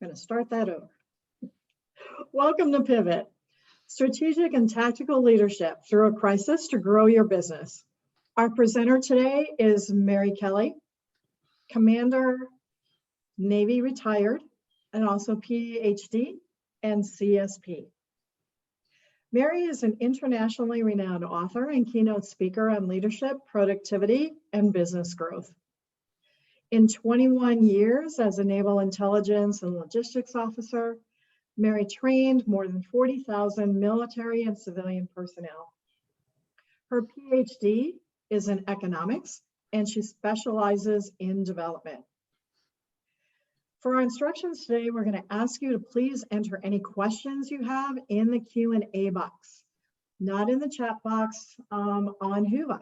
I'm going to start that over. Welcome to Pivot, strategic and tactical leadership through a crisis to grow your business. Our presenter today is Mary Kelly, Commander, Navy retired, and also PhD and CSP. Mary is an internationally renowned author and keynote speaker on leadership, productivity, and business growth. In 21 years as a naval intelligence and logistics officer, Mary trained more than 40,000 military and civilian personnel. Her PhD is in economics, and she specializes in development. For our instructions today, we're going to ask you to please enter any questions you have in the Q&A box, not in the chat box on Whova.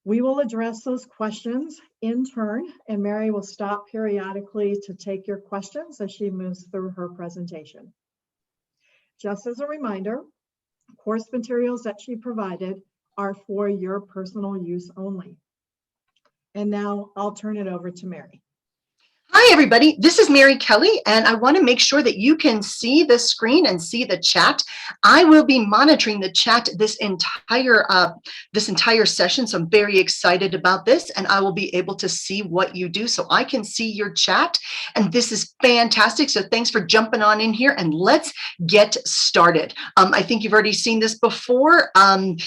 We will address those questions in turn, and Mary will stop periodically to take your questions as she moves through her presentation. Just as a reminder, course materials that she provided are for your personal use only. And now I'll turn it over to Mary. Hi, everybody. This is Mary Kelly, and I want to make sure that you can see the screen and see the chat. I will be monitoring the chat this entire session, so I'm very excited about this, and I will be able to see what you do, so I can see your chat, and this is fantastic. So thanks for jumping on in here, and let's get started. I think you've already seen this before, and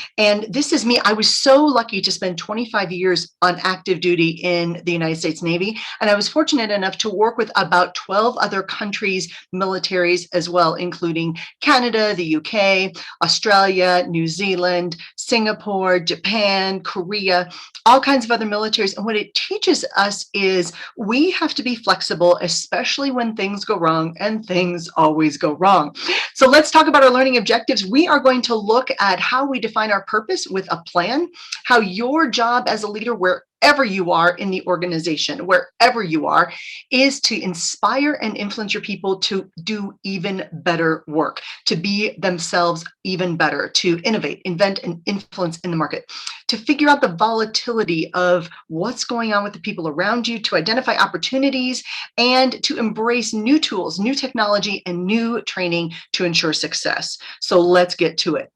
this is me. I was so lucky to spend 25 years on active duty in the United States Navy, and I was fortunate enough to work with about 12 other countries' militaries as well, including Canada, the UK, Australia, New Zealand, Singapore, Japan, Korea, all kinds of other militaries. And what it teaches us is we have to be flexible, especially when things go wrong, and things always go wrong. So let's talk about our learning objectives. We are going to look at how we define our purpose with a plan, how your job as a leader, wherever you are in the organization, wherever you are, is to inspire and influence your people to do even better work, to be themselves even better, to innovate, invent, and influence in the market, to figure out the volatility of what's going on with the people around you, to identify opportunities, and to embrace new tools, new technology, and new training to ensure success. So let's get to it.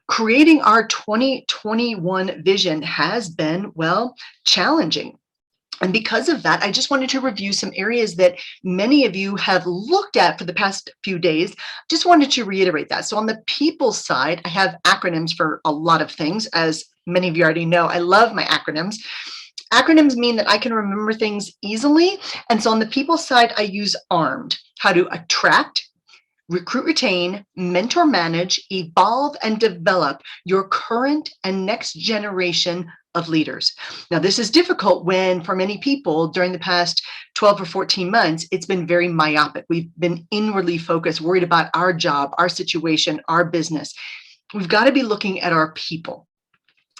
Creating our 2021 vision has been, well, challenging. And because of that, I just wanted to review some areas that many of you have looked at for the past few days. Just wanted to reiterate that. So on the people side, I have acronyms for a lot of things. As many of you already know, I love my acronyms. Acronyms mean that I can remember things easily. And so on the people side, I use ARMED, how to attract, recruit, retain, mentor, manage, evolve, and develop your current and next generation of leaders. Now, this is difficult when, for many people, during the past 12 or 14 months, it's been very myopic. We've been inwardly focused, worried about our job, our situation, our business. We've got to be looking at our people.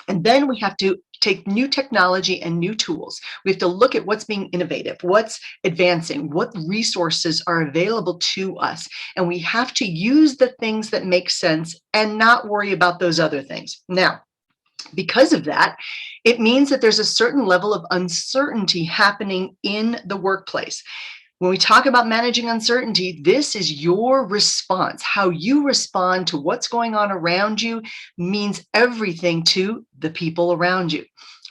And then we have to take new technology and new tools. We have to look at what's being innovative, what's advancing, what resources are available to us. And we have to use the things that make sense and not worry about those other things. Now, because of that, it means that there's a certain level of uncertainty happening in the workplace. When we talk about managing uncertainty, this is your response. How you respond to what's going on around you means everything to the people around you.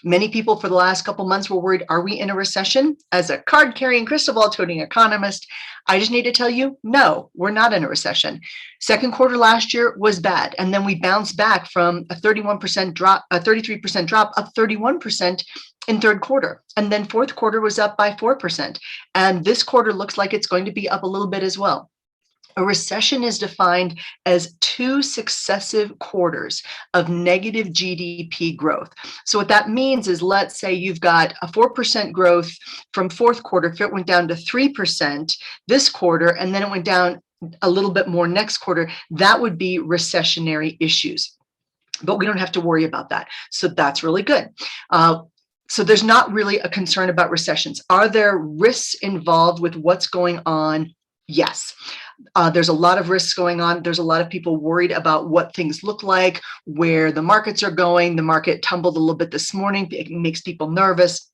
Many people for the last couple months were worried, are we in a recession? As a card-carrying, crystal ball-toting economist, I just need to tell you, no, we're not in a recession. Second quarter last year was bad, and then we bounced back from a 31% drop, a 33% drop, up 31% in third quarter. And then fourth quarter was up by 4%. And this quarter looks like it's going to be up a little bit as well. A recession is defined as 2 successive quarters of negative GDP growth. So what that means is, let's say you've got a 4% growth from fourth quarter. If it went down to 3% this quarter, and then it went down a little bit more next quarter, that would be recessionary issues. But we don't have to worry about that. So that's really good. So there's not really a concern about recessions. Are there risks involved with what's going on? Yes. There's a lot of risks going on. There's a lot of people worried about what things look like, where the markets are going. The market tumbled a little bit this morning. It makes people nervous.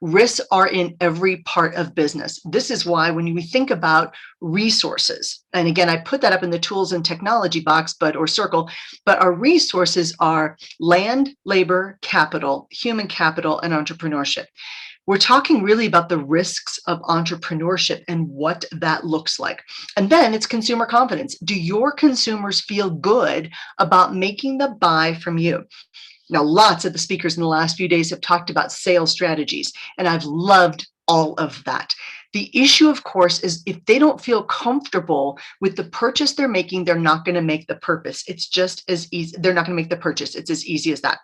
Risks are in every part of business. This is why when we think about resources, and again, I put that up in the tools and technology box, or circle, but our resources are land, labor, capital, human capital, and entrepreneurship. We're talking really about the risks of entrepreneurship and what that looks like. And then it's consumer confidence. Do your consumers feel good about making the buy from you? Now, lots of the speakers in the last few days have talked about sales strategies, and I've loved all of that. The issue, of course, is if they don't feel comfortable with the purchase they're making, they're not going to make the purpose. It's just as easy. They're not going to make the purchase. It's as easy as that.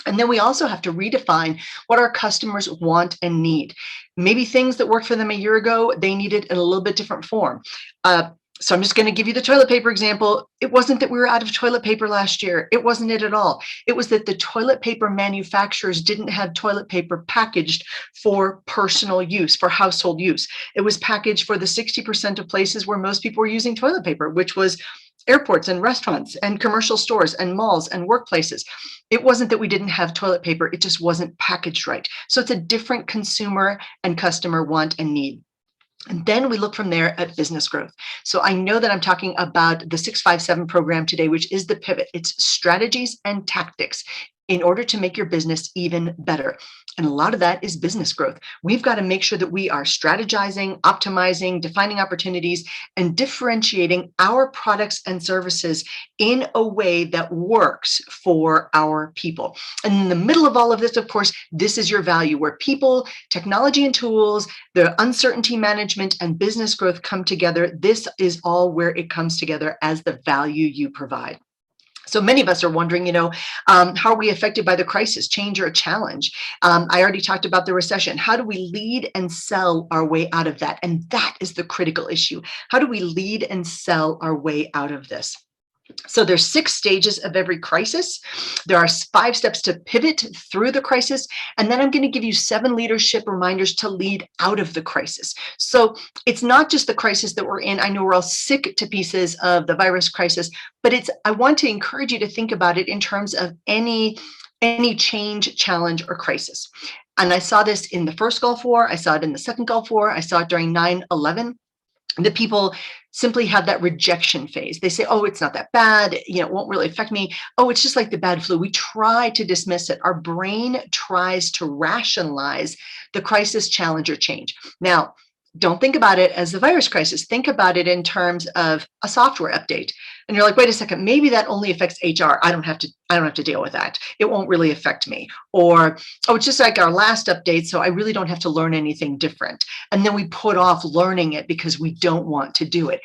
And then we also have to redefine what our customers want and need. Maybe things that worked for them a year ago, they need it in a little bit different form. So I'm just going to give you the toilet paper example. It wasn't that we were out of toilet paper last year. It wasn't it at all. It was that the toilet paper manufacturers didn't have toilet paper packaged for personal use, for household use. It was packaged for the 60% of places where most people were using toilet paper, which was airports and restaurants and commercial stores and malls and workplaces. It wasn't that we didn't have toilet paper. It just wasn't packaged right. So it's a different consumer and customer want and need. And then we look from there at business growth. So I know that I'm talking about the 657 program today, which is the pivot. It's strategies and tactics in order to make your business even better. And a lot of that is business growth. We've got to make sure that we are strategizing, optimizing, defining opportunities, and differentiating our products and services in a way that works for our people. And in the middle of all of this, of course, this is your value, where people, technology and tools, the uncertainty management, and business growth come together. This is all where it comes together as the value you provide. So many of us are wondering, how are we affected by the crisis, change, or a challenge? I already talked about the recession. How do we lead and sell our way out of that? And that is the critical issue. How do we lead and sell our way out of this? So there's 6 stages of every crisis. There are 5 steps to pivot through the crisis. And then I'm going to give you 7 leadership reminders to lead out of the crisis. So it's not just the crisis that we're in. I know we're all sick to pieces of the virus crisis, but I want to encourage you to think about it in terms of any change, challenge, or crisis. And I saw this in the first Gulf War. I saw it in the second Gulf War. I saw it during 9/11. The people simply have that rejection phase. They say, oh, it's not that bad. It won't really affect me. Oh, it's just like the bad flu. We try to dismiss it. Our brain tries to rationalize the crisis, challenge, or change. Now, don't think about it as the virus crisis. Think about it in terms of a software update. And you're like, wait a second, maybe that only affects HR. I don't have to deal with that. It won't really affect me. Or, oh, it's just like our last update, so I really don't have to learn anything different. And then we put off learning it because we don't want to do it.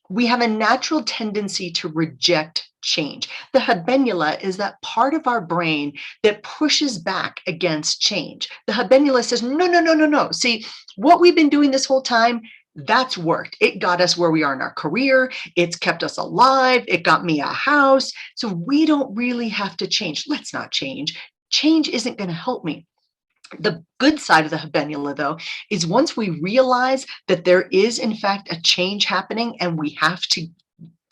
We have a natural tendency to reject change. The habenula is that part of our brain that pushes back against change. The habenula says, no, no, no, no, no. See, what we've been doing this whole time, that's worked. It got us where we are in our career. It's kept us alive. It got me a house. So we don't really have to change. Let's not change. Change isn't going to help me. The good side of the habenula, though, is once we realize that there is, in fact, a change happening and we have to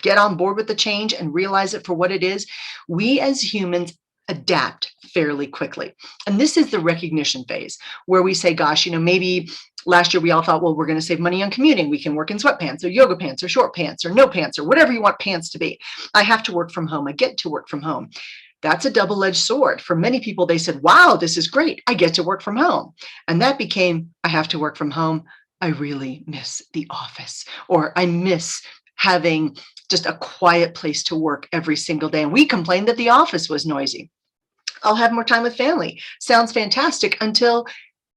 get on board with the change and realize it for what it is, we as humans adapt fairly quickly. And this is the recognition phase where we say, gosh, maybe last year we all thought, well, we're going to save money on commuting. We can work in sweatpants or yoga pants or short pants or no pants or whatever you want pants to be. I have to work from home. I get to work from home. That's a double-edged sword. For many people, they said, wow, this is great. I get to work from home. And that became, I have to work from home. I really miss the office, or I miss having just a quiet place to work every single day. And we complained that the office was noisy. I'll have more time with family. Sounds fantastic until,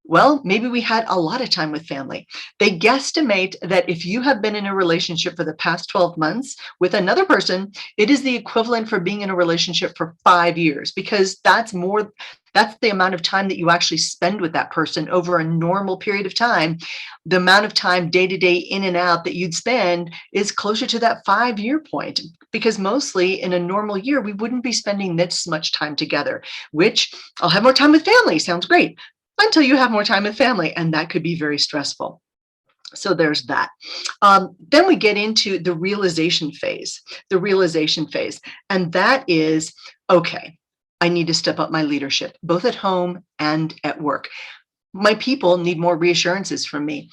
well, maybe we had a lot of time with family. They guesstimate that if you have been in a relationship for the past 12 months with another person, it is the equivalent for being in a relationship for 5 years, because that's the amount of time that you actually spend with that person over a normal period of time. The amount of time day to day in and out that you'd spend is closer to that 5-year point, because mostly in a normal year, we wouldn't be spending this much time together, which I'll have more time with family. Sounds great. Until you have more time with family, and that could be very stressful. So there's that. Then we get into the realization phase, and that is, okay, I need to step up my leadership, both at home and at work. My people need more reassurances from me.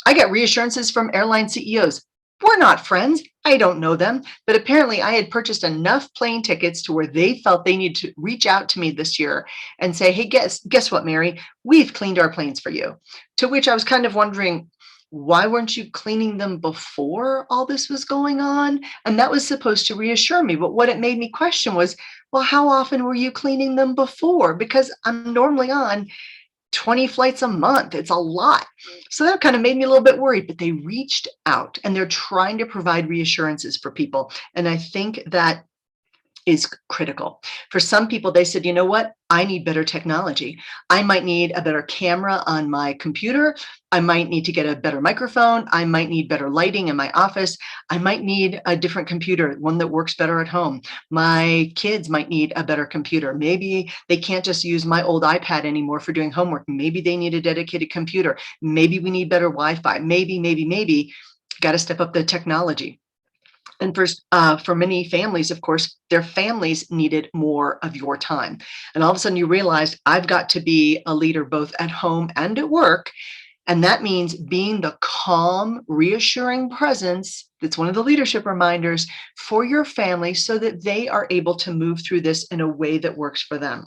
I get reassurances from airline CEOs. We're not friends. I don't know them, but apparently I had purchased enough plane tickets to where they felt they need to reach out to me this year and say, hey, guess what, Mary? We've cleaned our planes for you. To which I was kind of wondering, why weren't you cleaning them before all this was going on? And that was supposed to reassure me. But what it made me question was, well, how often were you cleaning them before? Because I'm normally on 20 flights a month. It's a lot. So that kind of made me a little bit worried, but they reached out and they're trying to provide reassurances for people. And I think that is critical. For some people, they said, you know what? I need better technology. I might need a better camera on my computer. I might need to get a better microphone. I might need better lighting in my office. I might need a different computer, one that works better at home. My kids might need a better computer. Maybe they can't just use my old iPad anymore for doing homework. Maybe they need a dedicated computer. Maybe we need better Wi-Fi. Maybe, got to step up the technology. And for many families, of course, their families needed more of your time. And all of a sudden you realized I've got to be a leader both at home and at work. And that means being the calm, reassuring presence. That's one of the leadership reminders for your family so that they are able to move through this in a way that works for them.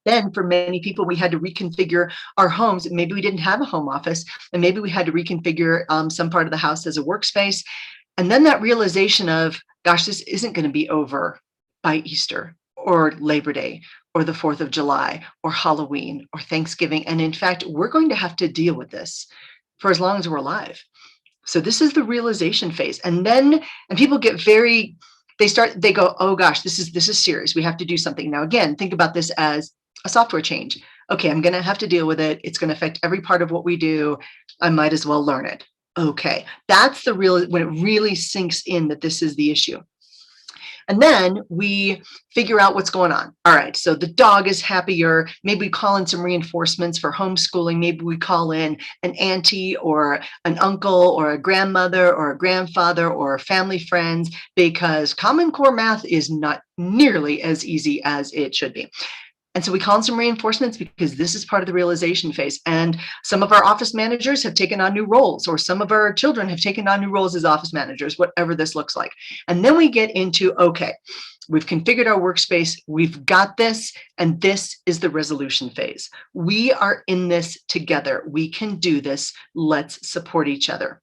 Then for many people, we had to reconfigure our homes. Maybe we didn't have a home office, and maybe we had to reconfigure some part of the house as a workspace. And then that realization of, gosh, this isn't going to be over by Easter or Labor Day or the 4th of July or Halloween or Thanksgiving. And in fact, we're going to have to deal with this for as long as we're alive. So this is the realization phase. And people get they go, oh gosh, this is serious. We have to do something. Now, again, think about this as a software change. Okay, I'm going to have to deal with it. It's going to affect every part of what we do. I might as well learn it. Okay, that's when it really sinks in that this is the issue. And then we figure out what's going on. All right, so the dog is happier. Maybe we call in some reinforcements for homeschooling. Maybe we call in an auntie or an uncle or a grandmother or a grandfather or family friends, because Common Core math is not nearly as easy as it should be. And so we call in some reinforcements because this is part of the realization phase. And some of our office managers have taken on new roles, or some of our children have taken on new roles as office managers, whatever this looks like. And then we get into, okay, we've configured our workspace, we've got this, and this is the resolution phase. We are in this together. We can do this. Let's support each other.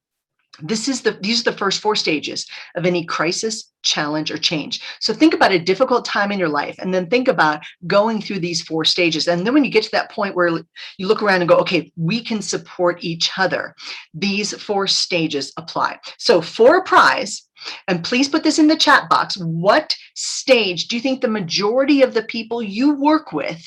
These are the first 4 stages of any crisis, challenge, or change. So think about a difficult time in your life, and then think about going through these 4 stages. And then when you get to that point where you look around and go, okay, we can support each other, these 4 stages apply. So for a prize, and please put this in the chat box, what stage do you think the majority of the people you work with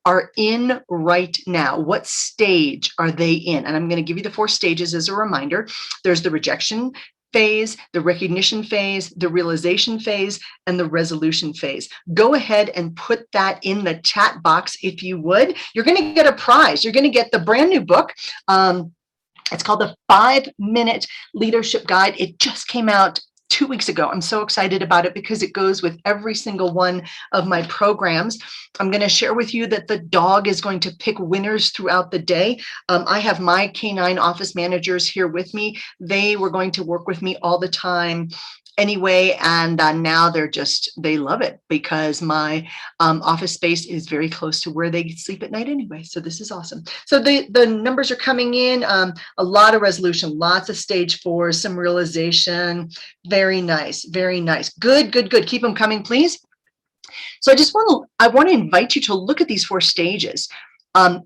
are in right now? What stage are they in? And I'm going to give you the 4 stages as a reminder. There's the rejection phase, the recognition phase, the realization phase, and the resolution phase. Go ahead and put that in the chat box if you would. You're going to get a prize. You're going to get the brand new book. It's called the 5-Minute Leadership Guide. It just came out 2 weeks ago. I'm so excited about it because it goes with every single one of my programs. I'm going to share with you that the dog is going to pick winners throughout the day. I have my canine office managers here with me. They were going to work with me all the time anyway, and now they love it because my office space is very close to where they sleep at night anyway. So this is awesome. So the numbers are coming in, a lot of resolution, lots of stage 4, some realization. Very nice, very nice. Good. Keep them coming, please. So I want to invite you to look at these 4 stages.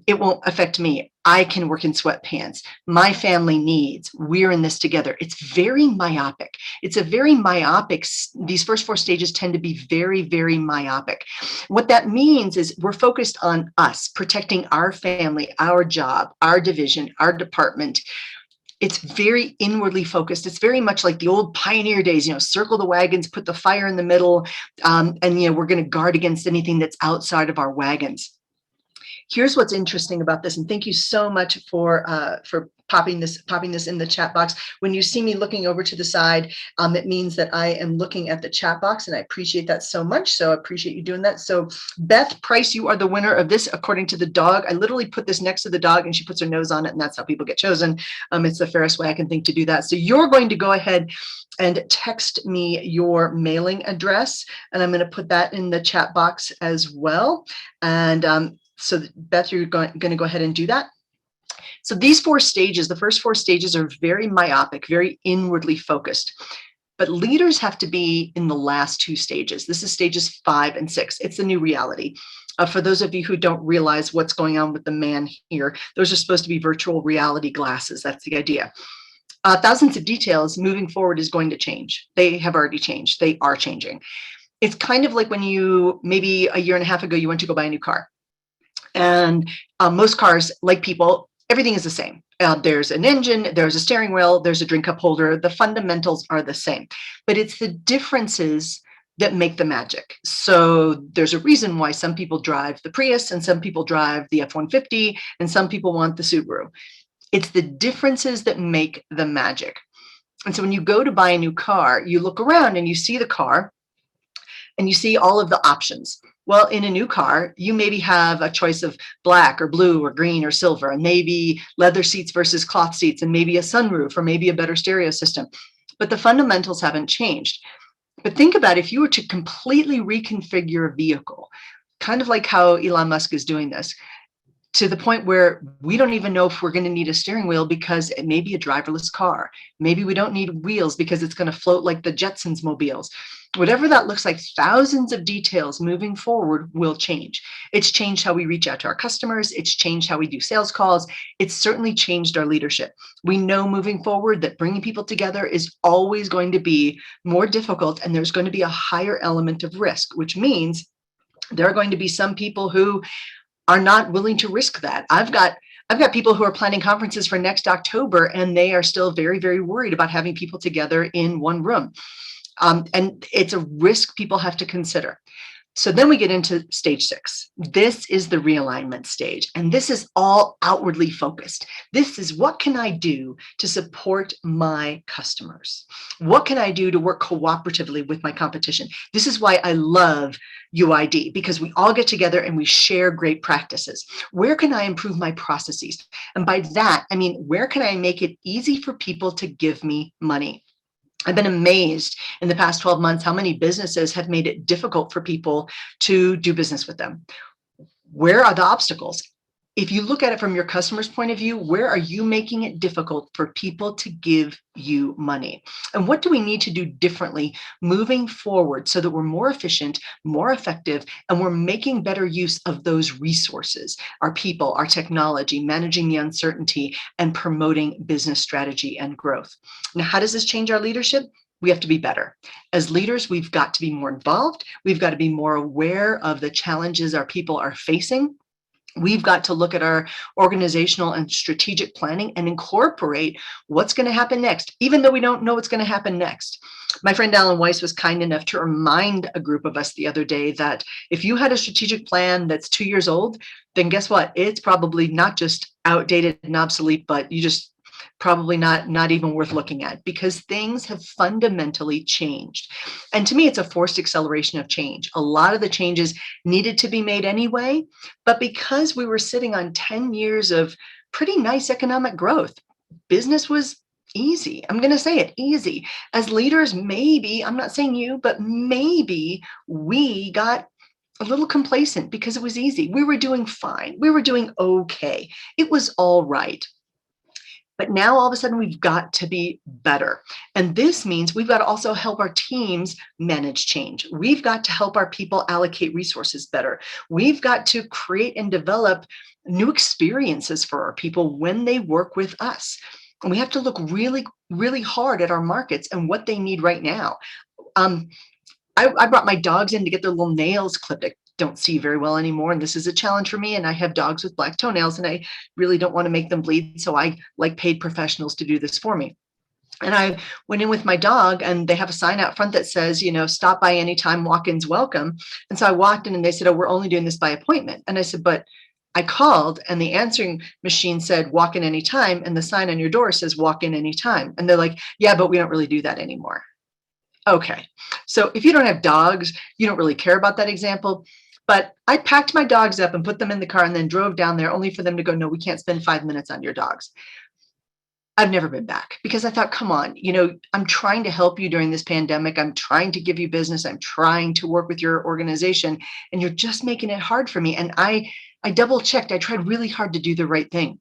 It won't affect me. I can work in sweatpants. My family needs. We're in this together. It's very myopic. These first 4 stages tend to be very, very myopic. What that means is we're focused on us, protecting our family, our job, our division, our department. It's very inwardly focused. It's very much like the old pioneer days, circle the wagons, put the fire in the middle, and we're going to guard against anything that's outside of our wagons. Here's what's interesting about this, and thank you so much for popping this in the chat box. When you see me looking over to the side, it means that I am looking at the chat box, and I appreciate that so much. So I appreciate you doing that. So Beth Price, you are the winner of this according to the dog. I literally put this next to the dog, and she puts her nose on it, and that's how people get chosen. It's the fairest way I can think to do that. So you're going to go ahead and text me your mailing address, and I'm going to put that in the chat box as well. And so Beth, you're going to go ahead and do that. So these 4 stages, the first 4 stages are very myopic, very inwardly focused. But leaders have to be in the last 2 stages. This is stages 5 and 6. It's the new reality. For those of you who don't realize what's going on with the man here, those are supposed to be virtual reality glasses. That's the idea. Thousands of details moving forward is going to change. They have already changed. They are changing. It's kind of like when you, maybe a year and a half ago, you went to go buy a new car. And most cars, like people, everything is the same. There's an engine, there's a steering wheel, there's a drink cup holder. The fundamentals are the same, but it's the differences that make the magic. So there's a reason why some people drive the Prius and some people drive the F-150 and some people want the Subaru. It's the differences that make the magic. And so when you go to buy a new car, you look around and you see the car and you see all of the options. Well, in a new car, you maybe have a choice of black or blue or green or silver, and maybe leather seats versus cloth seats, and maybe a sunroof, or maybe a better stereo system. But the fundamentals haven't changed. But think about if you were to completely reconfigure a vehicle, kind of like how Elon Musk is doing this, to the point where we don't even know if we're going to need a steering wheel because it may be a driverless car. Maybe we don't need wheels because it's going to float like the Jetsons mobiles. Whatever that looks like, thousands of details moving forward will change. It's changed how we reach out to our customers. It's changed how we do sales calls. It's certainly changed our leadership. We know moving forward that bringing people together is always going to be more difficult, and there's going to be a higher element of risk, which means there are going to be some people who are not willing to risk that. I've got people who are planning conferences for next October, and they are still very, very worried about having people together in one room. And it's a risk people have to consider. So then we get into stage 6. This is the realignment stage, and this is all outwardly focused. This is what can I do to support my customers? What can I do to work cooperatively with my competition? This is why I love UID, because we all get together and we share great practices. Where can I improve my processes? And by that, I mean, where can I make it easy for people to give me money? I've been amazed in the past 12 months how many businesses have made it difficult for people to do business with them. Where are the obstacles? If you look at it from your customer's point of view, where are you making it difficult for people to give you money? And what do we need to do differently moving forward so that we're more efficient, more effective, and we're making better use of those resources, our people, our technology, managing the uncertainty, and promoting business strategy and growth? Now, how does this change our leadership? We have to be better. As leaders, we've got to be more involved. We've got to be more aware of the challenges our people are facing. We've got to look at our organizational and strategic planning and incorporate what's going to happen next, even though we don't know what's going to happen next. My friend Alan Weiss was kind enough to remind a group of us the other day that if you had a strategic plan that's 2 years old, then guess what? It's probably not just outdated and obsolete, but you just probably not even worth looking at, because things have fundamentally changed. And to me, it's a forced acceleration of change. A lot of the changes needed to be made anyway, but because we were sitting on 10 years of pretty nice economic growth, business was easy. I'm going to say it, easy. As leaders, maybe, I'm not saying you, but maybe we got a little complacent because it was easy. We were doing fine. We were doing okay. It was all right. But now all of a sudden we've got to be better. And this means we've got to also help our teams manage change. We've got to help our people allocate resources better. We've got to create and develop new experiences for our people when they work with us. And we have to look really, really hard at our markets and what they need right now. I brought my dogs in to get their little nails clipped. I don't see very well anymore, and this is a challenge for me, and I have dogs with black toenails, and I really don't want to make them bleed, so I like paid professionals to do this for me. And I went in with my dog, and they have a sign out front that says, stop by anytime, walk-ins welcome. And so I walked in, and they said, oh, we're only doing this by appointment. And I said, but I called and the answering machine said, walk in anytime. And the sign on your door says, walk in anytime. And they're like, yeah, but we don't really do that anymore. Okay. So if you don't have dogs, you don't really care about that example. But I packed my dogs up and put them in the car and then drove down there only for them to go, no, we can't spend 5 minutes on your dogs. I've never been back because I thought, come on, I'm trying to help you during this pandemic. I'm trying to give you business. I'm trying to work with your organization and you're just making it hard for me. And I double checked. I tried really hard to do the right thing.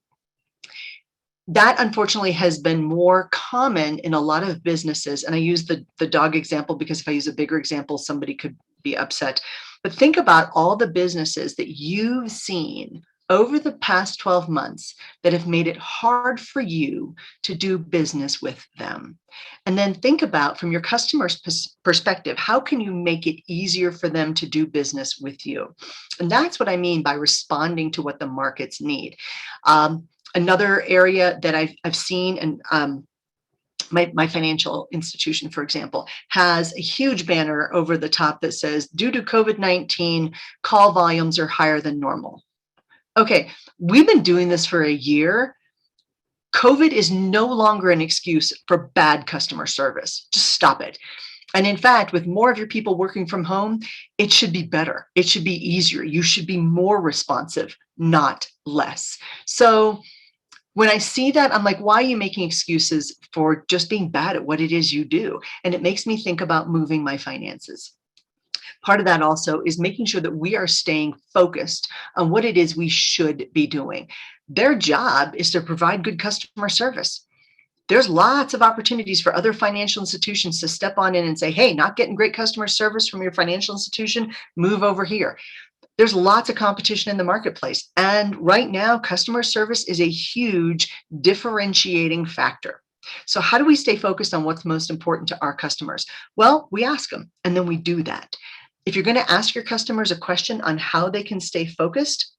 That unfortunately has been more common in a lot of businesses. And I use the dog example because if I use a bigger example, somebody could be upset. But think about all the businesses that you've seen over the past 12 months that have made it hard for you to do business with them. And then think about from your customer's perspective, how can you make it easier for them to do business with you? And that's what I mean by responding to what the markets need. Another area that I've seen, and my financial institution, for example, has a huge banner over the top that says, due to COVID-19, call volumes are higher than normal. Okay, we've been doing this for a year. COVID is no longer an excuse for bad customer service. Just stop it. And in fact, with more of your people working from home, it should be better. It should be easier. You should be more responsive, not less. So when I see that, I'm like, why are you making excuses for just being bad at what it is you do? And it makes me think about moving my finances. Part of that also is making sure that we are staying focused on what it is we should be doing. Their job is to provide good customer service. There's lots of opportunities for other financial institutions to step on in and say, hey, not getting great customer service from your financial institution, move over here. There's lots of competition in the marketplace. And right now, customer service is a huge differentiating factor. So how do we stay focused on what's most important to our customers? Well, we ask them, and then we do that. If you're going to ask your customers a question on how they can stay focused,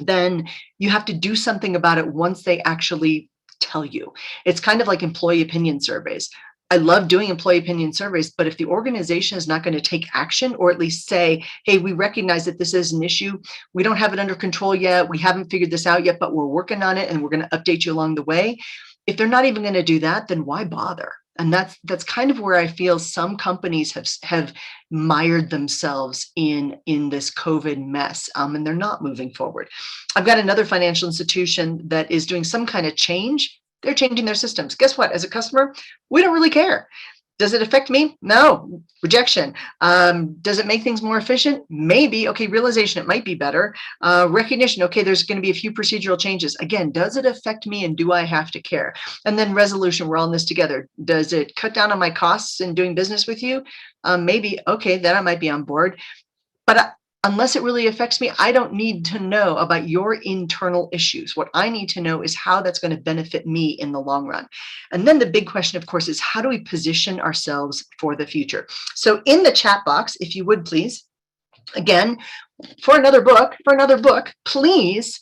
then you have to do something about it once they actually tell you. It's kind of like employee opinion surveys. I love doing employee opinion surveys, but if the organization is not going to take action or at least say, hey, we recognize that this is an issue. We don't have it under control yet. We haven't figured this out yet, but we're working on it and we're going to update you along the way. If they're not even going to do that, then why bother? And that's kind of where I feel some companies have mired themselves in this COVID mess, and they're not moving forward. I've got another financial institution that is doing some kind of change. They're changing their systems. Guess what? As a customer, we don't really care. Does it affect me? No. Rejection. Does it make things more efficient? Maybe. Okay, realization, it might be better. Recognition, okay, there's going to be a few procedural changes. Again, does it affect me and do I have to care? And then resolution, we're all in this together. Does it cut down on my costs in doing business with you? Maybe. Okay, then I might be on board. But unless it really affects me, I don't need to know about your internal issues. What I need to know is how that's going to benefit me in the long run. And then the big question, of course, is how do we position ourselves for the future? So in the chat box, if you would please, again, for another book, please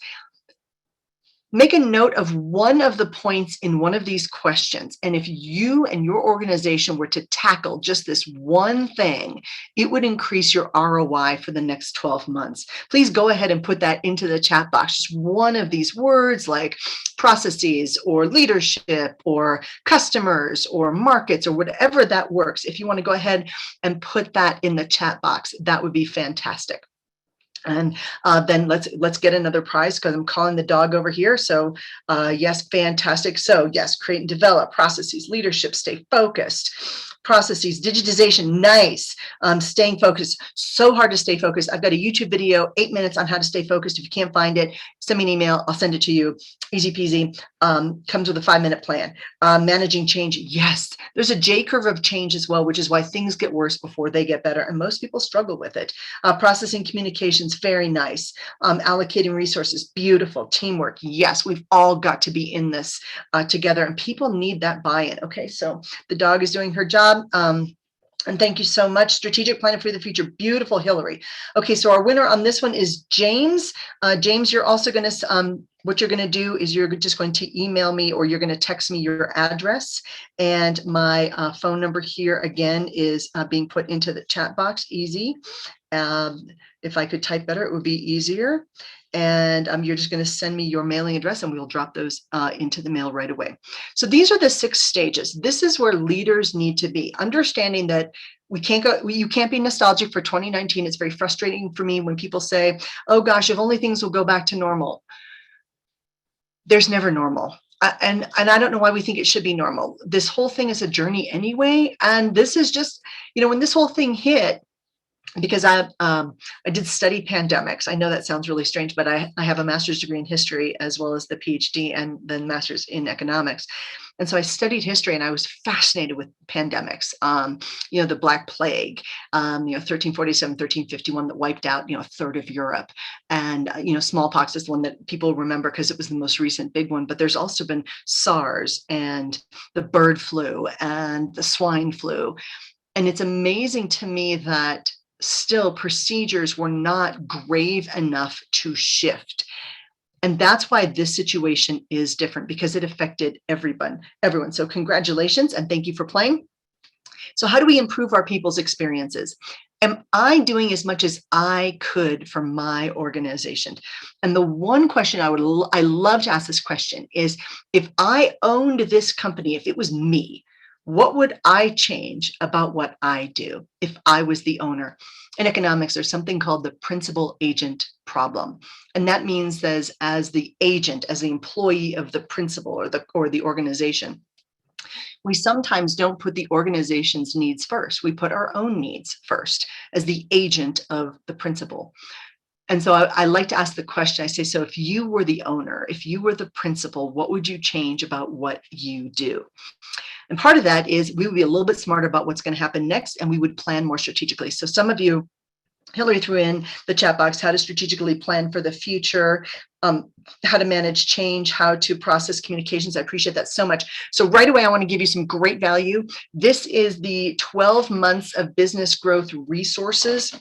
make a note of one of the points in one of these questions. And if you and your organization were to tackle just this one thing, it would increase your ROI for the next 12 months. Please go ahead and put that into the chat box. Just one of these words like processes or leadership or customers or markets or whatever that works. If you want to go ahead and put that in the chat box, that would be fantastic. And then let's get another prize because I'm calling the dog over here. So yes, fantastic. So yes, create and develop, processes, leadership, stay focused, processes, digitization, nice. Staying focused, so hard to stay focused. I've got a YouTube video, 8 minutes on how to stay focused. If you can't find it, send me an email. I'll send it to you. Easy peasy. Comes with a 5-minute plan. Managing change. Yes, there's a J curve of change as well, which is why things get worse before they get better. And most people struggle with it. Processing communications, very nice. Allocating resources, beautiful. Teamwork. Yes, we've all got to be in this together and people need that buy-in. Okay, so the dog is doing her job. And thank you so much. Strategic planning for the future. Beautiful, Hillary. Okay, so our winner on this one is James. James, you're also going to, what you're going to do is you're just going to email me or you're going to text me your address. And my phone number here again is being put into the chat box. Easy. If I could type better, it would be easier. And you're just going to send me your mailing address and we'll drop those into the mail right away. So these are the 6 stages. This is where leaders need to be, understanding that you can't be nostalgic for 2019. It's very frustrating for me when people say, oh gosh, if only things will go back to normal. There's never normal. And I don't know why we think it should be normal. This whole thing is a journey anyway. And this is just, when this whole thing hit, because I did study pandemics. I know that sounds really strange, but I have a master's degree in history as well as the PhD and then master's in economics. And so I studied history and I was fascinated with pandemics. The Black Plague, 1347, 1351 that wiped out, a third of Europe. And, smallpox is the one that people remember because it was the most recent big one. But there's also been SARS and the bird flu and the swine flu. And it's amazing to me that still procedures were not grave enough to shift. And that's why this situation is different, because it affected everyone. So congratulations and thank you for playing. So how do we improve our people's experiences? Am I doing as much as I could for my organization? And the one question I love to ask this question is, if I owned this company, if it was me, what would I change about what I do if I was the owner? In economics, there's something called the principal agent problem. And that means that as the agent, as the employee of the principal or the organization, we sometimes don't put the organization's needs first. We put our own needs first as the agent of the principal. And so I like to ask the question, I say, so if you were the owner, if you were the principal, what would you change about what you do? And part of that is we would be a little bit smarter about what's going to happen next, and we would plan more strategically. So some of you, Hillary threw in the chat box, how to strategically plan for the future, how to manage change, how to process communications. I appreciate that so much. So right away, I want to give you some great value. This is the 12 months of business growth resources.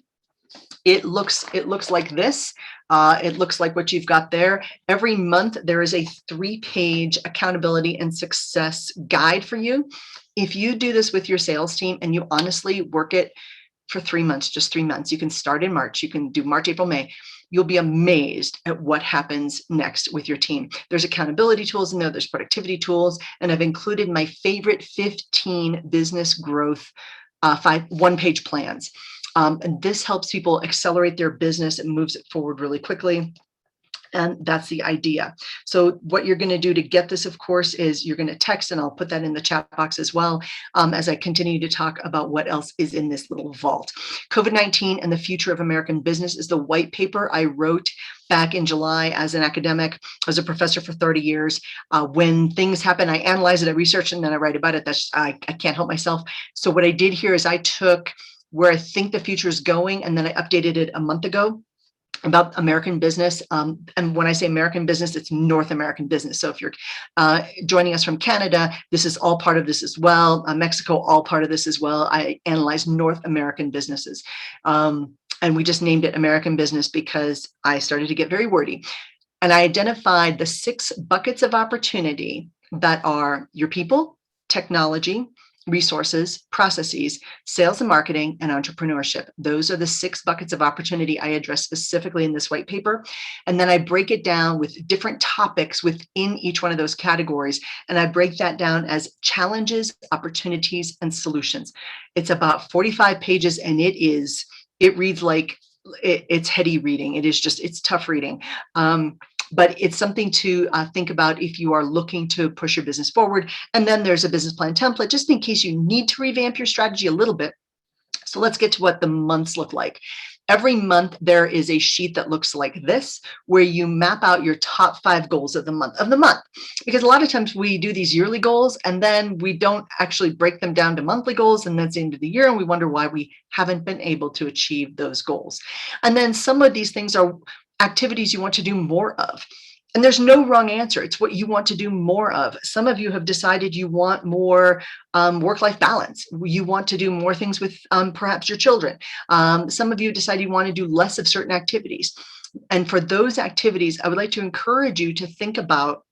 It looks like this. It looks like what you've got there. Every month, there is a 3-page accountability and success guide for you. If you do this with your sales team and you honestly work it for 3 months, just 3 months, you can start in March. You can do March, April, May. You'll be amazed at what happens next with your team. There's accountability tools in there. There's productivity tools. And I've included my favorite 15 business growth 1-page plans. And this helps people accelerate their business and moves it forward really quickly. And that's the idea. So what you're going to do to get this, of course, is you're going to text, and I'll put that in the chat box as well, as I continue to talk about what else is in this little vault. COVID-19 and the Future of American Business is the white paper I wrote back in July as an academic. I was a professor for 30 years. When things happen, I analyze it, I research, and then I write about it. I can't help myself. So what I did here is I took where I think the future is going, and then I updated it a month ago about American business. And when I say American business, it's North American business. So if you're joining us from Canada, this is all part of this as well. Mexico, all part of this as well. I analyze North American businesses. And we just named it American business because I started to get very wordy. And I identified the 6 buckets of opportunity that are your people, technology, resources, processes, sales and marketing, and entrepreneurship. Those are the 6 buckets of opportunity I address specifically in this white paper. And then I break it down with different topics within each one of those categories. And I break that down as challenges, opportunities, and solutions. It's about 45 pages, and it reads like it's heady reading. It's tough reading. But it's something to think about if you are looking to push your business forward. And then there's a business plan template, just in case you need to revamp your strategy a little bit. So let's get to what the months look like. Every month, there is a sheet that looks like this, where you map out your top 5 goals of the month. Because a lot of times we do these yearly goals, and then we don't actually break them down to monthly goals, and that's the end of the year, and we wonder why we haven't been able to achieve those goals. And then some of these things are activities you want to do more of. And there's no wrong answer. It's what you want to do more of. Some of you have decided you want more work-life balance. You want to do more things with perhaps your children. Some of you decide you want to do less of certain activities. And for those activities, I would like to encourage you to think about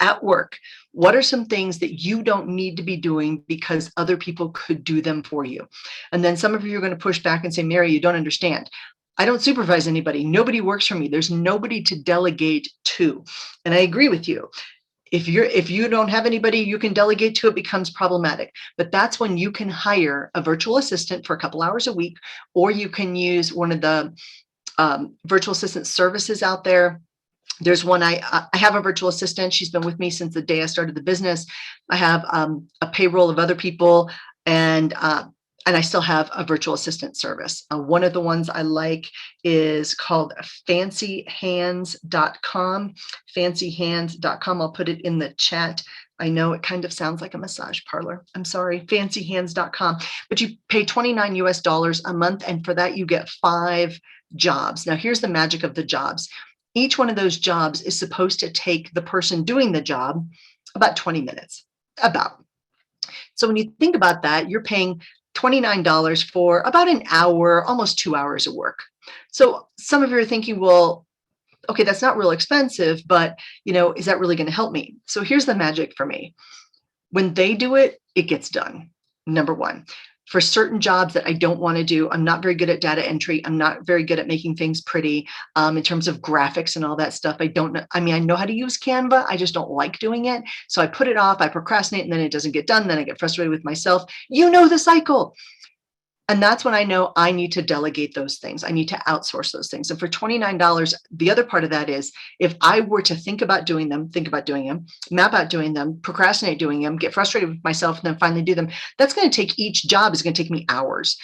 at work, what are some things that you don't need to be doing because other people could do them for you? And then some of you are going to push back and say, Mary, you don't understand. I don't supervise anybody. Nobody works for me. There's nobody to delegate to. And I agree with you. If you don't have anybody you can delegate to, it becomes problematic. But that's when you can hire a virtual assistant for a couple hours a week, or you can use one of the virtual assistant services out there. There's one, I have a virtual assistant. She's been with me since the day I started the business. I have a payroll of other people, and I still have a virtual assistant service. One of the ones I like is called fancyhands.com, fancyhands.com. I'll put it in the chat. I know it kind of sounds like a massage parlor. I'm sorry, fancyhands.com. But you pay $29 US a month, and for that you get 5 jobs. Now here's the magic of the jobs. Each one of those jobs is supposed to take the person doing the job about 20 minutes, about. So when you think about that, you're paying $29 for about an hour, almost 2 hours of work. So some of you are thinking, well, okay, that's not real expensive, but is that really going to help me? So here's the magic for me. When they do it, it gets done. Number one. For certain jobs that I don't want to do, I'm not very good at data entry. I'm not very good at making things pretty in terms of graphics and all that stuff. I don't know. I mean, I know how to use Canva. I just don't like doing it. So I put it off, I procrastinate, and then it doesn't get done. Then I get frustrated with myself. You know the cycle. And that's when I know I need to delegate those things. I need to outsource those things. And for $29, the other part of that is if I were to think about doing them, map out doing them, procrastinate doing them, get frustrated with myself, and then finally do them, that's going to take, each job is going to take me hours.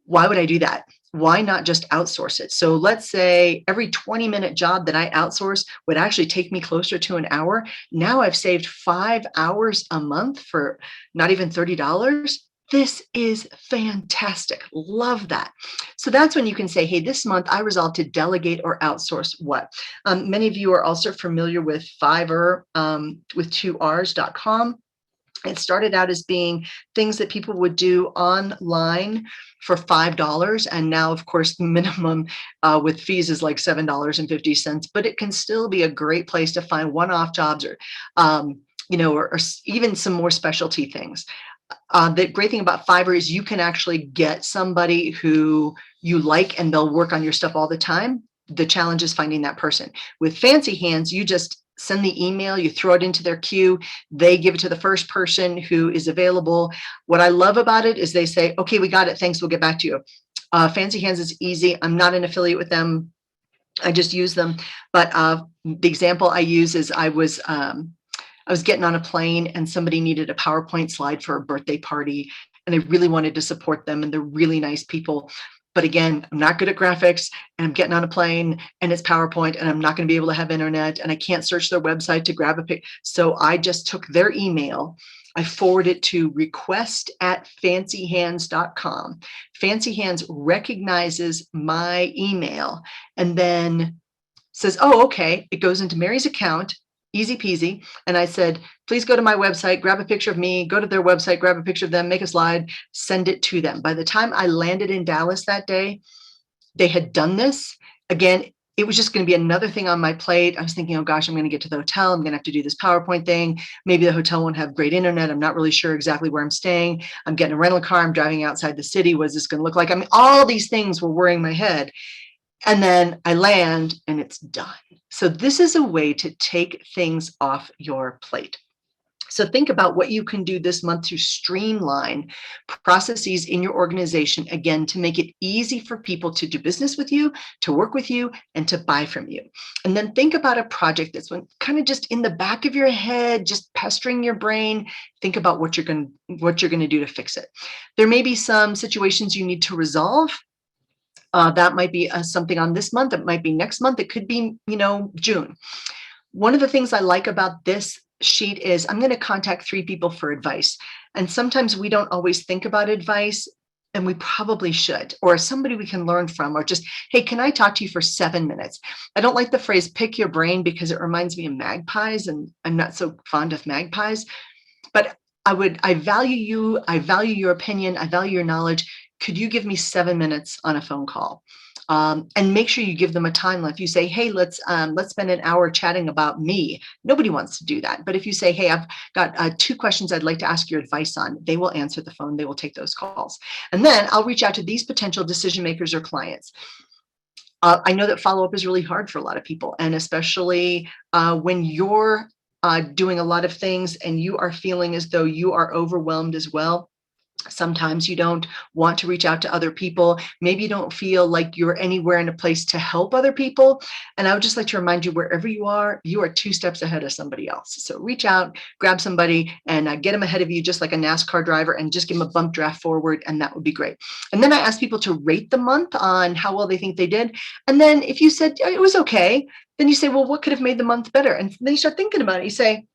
Why would I do that? Why not just outsource it? So let's say every 20-minute job that I outsource would actually take me closer to an hour. Now I've saved 5 hours a month for not even $30. This is fantastic. Love that. So that's when you can say, hey, this month I resolved to delegate or outsource what? Many of you are also familiar with Fiverr with 2Rs.com. It started out as being things that people would do online for $5. And now, of course, the minimum with fees is like $7.50, but it can still be a great place to find one-off jobs or even some more specialty things. The great thing about Fiverr is you can actually get somebody who you like and they'll work on your stuff all the time. The challenge is finding that person. With Fancy Hands, you just send the email, you throw it into their queue, they give it to the first person who is available. What I love about it is they say, okay, we got it, thanks, we'll get back to you. Fancy Hands is easy. I'm not an affiliate with them. I just use them. But the example I use is I was getting on a plane and somebody needed a PowerPoint slide for a birthday party, and I really wanted to support them, and they're really nice people. But again, I'm not good at graphics, and I'm getting on a plane and it's PowerPoint, and I'm not going to be able to have internet, and I can't search their website to grab a pic. So I just took their email, I forwarded it to request@fancyhands.com. Fancy Hands recognizes my email and then says, oh, okay, it goes into Mary's account. Easy peasy. And I said, please go to my website, grab a picture of me, go to their website, grab a picture of them, make a slide, send it to them. By the time I landed in Dallas that day, they had done this. Again, it was just going to be another thing on my plate. I was thinking, oh gosh, I'm going to get to the hotel. I'm going to have to do this PowerPoint thing. Maybe the hotel won't have great internet. I'm not really sure exactly where I'm staying. I'm getting a rental car. I'm driving outside the city. What is this going to look like? I mean, all these things were worrying my head. And then I land and it's done. So this is a way to take things off your plate. So think about what you can do this month to streamline processes in your organization, again, to make it easy for people to do business with you, to work with you, and to buy from you. And then think about a project that's kind of just in the back of your head, just pestering your brain. Think about what you're going to do to fix it. There may be some situations you need to resolve. That might be something on this month. It might be next month. It could be, June. One of the things I like about this sheet is I'm going to contact 3 people for advice. And sometimes we don't always think about advice, and we probably should, or somebody we can learn from, or just, hey, can I talk to you for 7 minutes? I don't like the phrase pick your brain because it reminds me of magpies, and I'm not so fond of magpies, but I value you. I value your opinion. I value your knowledge. Could you give me 7 minutes on a phone call? And make sure you give them a time. If you say, hey, let's spend an hour chatting about me. Nobody wants to do that. But if you say, hey, I've got 2 questions I'd like to ask your advice on, they will answer the phone. They will take those calls. And then I'll reach out to these potential decision makers or clients. I know that follow-up is really hard for a lot of people, and especially when you're doing a lot of things and you are feeling as though you are overwhelmed as well. Sometimes you don't want to reach out to other people. Maybe you don't feel like you're anywhere in a place to help other people. And I would just like to remind you, wherever you are 2 steps ahead of somebody else. So reach out, grab somebody, and get them ahead of you, just like a NASCAR driver, and just give them a bump draft forward, and that would be great. And then I ask people to rate the month on how well they think they did. And then if you said it was okay, then you say, well, what could have made the month better? And then you start thinking about it. You say,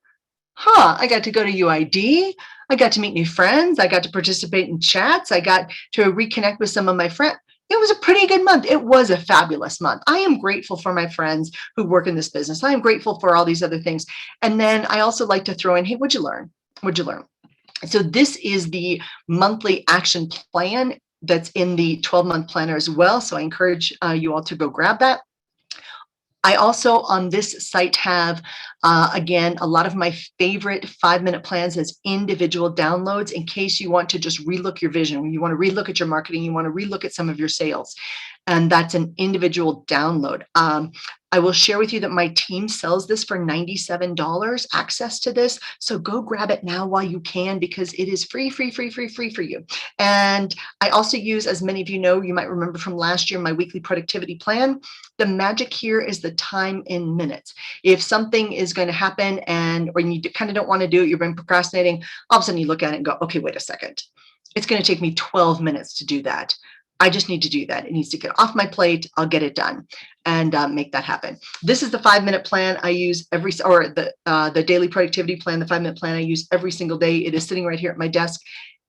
I got to go to UID. I got to meet new friends. I got to participate in chats. I got to reconnect with some of my friends. It was a pretty good month. It was a fabulous month. I am grateful for my friends who work in this business. I am grateful for all these other things. And then I also like to throw in, hey, what'd you learn? What'd you learn? So this is the monthly action plan that's in the 12-month planner as well. So I encourage you all to go grab that. I also on this site have, again, a lot of my favorite 5-minute plans as individual downloads in case you want to just relook your vision, you want to relook at your marketing, you want to relook at some of your sales. And that's an individual download. I will share with you that my team sells this for $97, access to this. So go grab it now while you can, because it is free for you. And I also use, as many of you know, you might remember from last year, my weekly productivity plan. The magic here is the time in minutes. If something is going to happen and when you kind of don't want to do it, you've been procrastinating, all of a sudden you look at it and go, okay, wait a second. It's going to take me 12 minutes to do that. I just need to do that. It needs to get off my plate. I'll get it done and make that happen. This is the 5-minute plan I use the daily productivity plan, the 5-minute plan I use every single day. It is sitting right here at my desk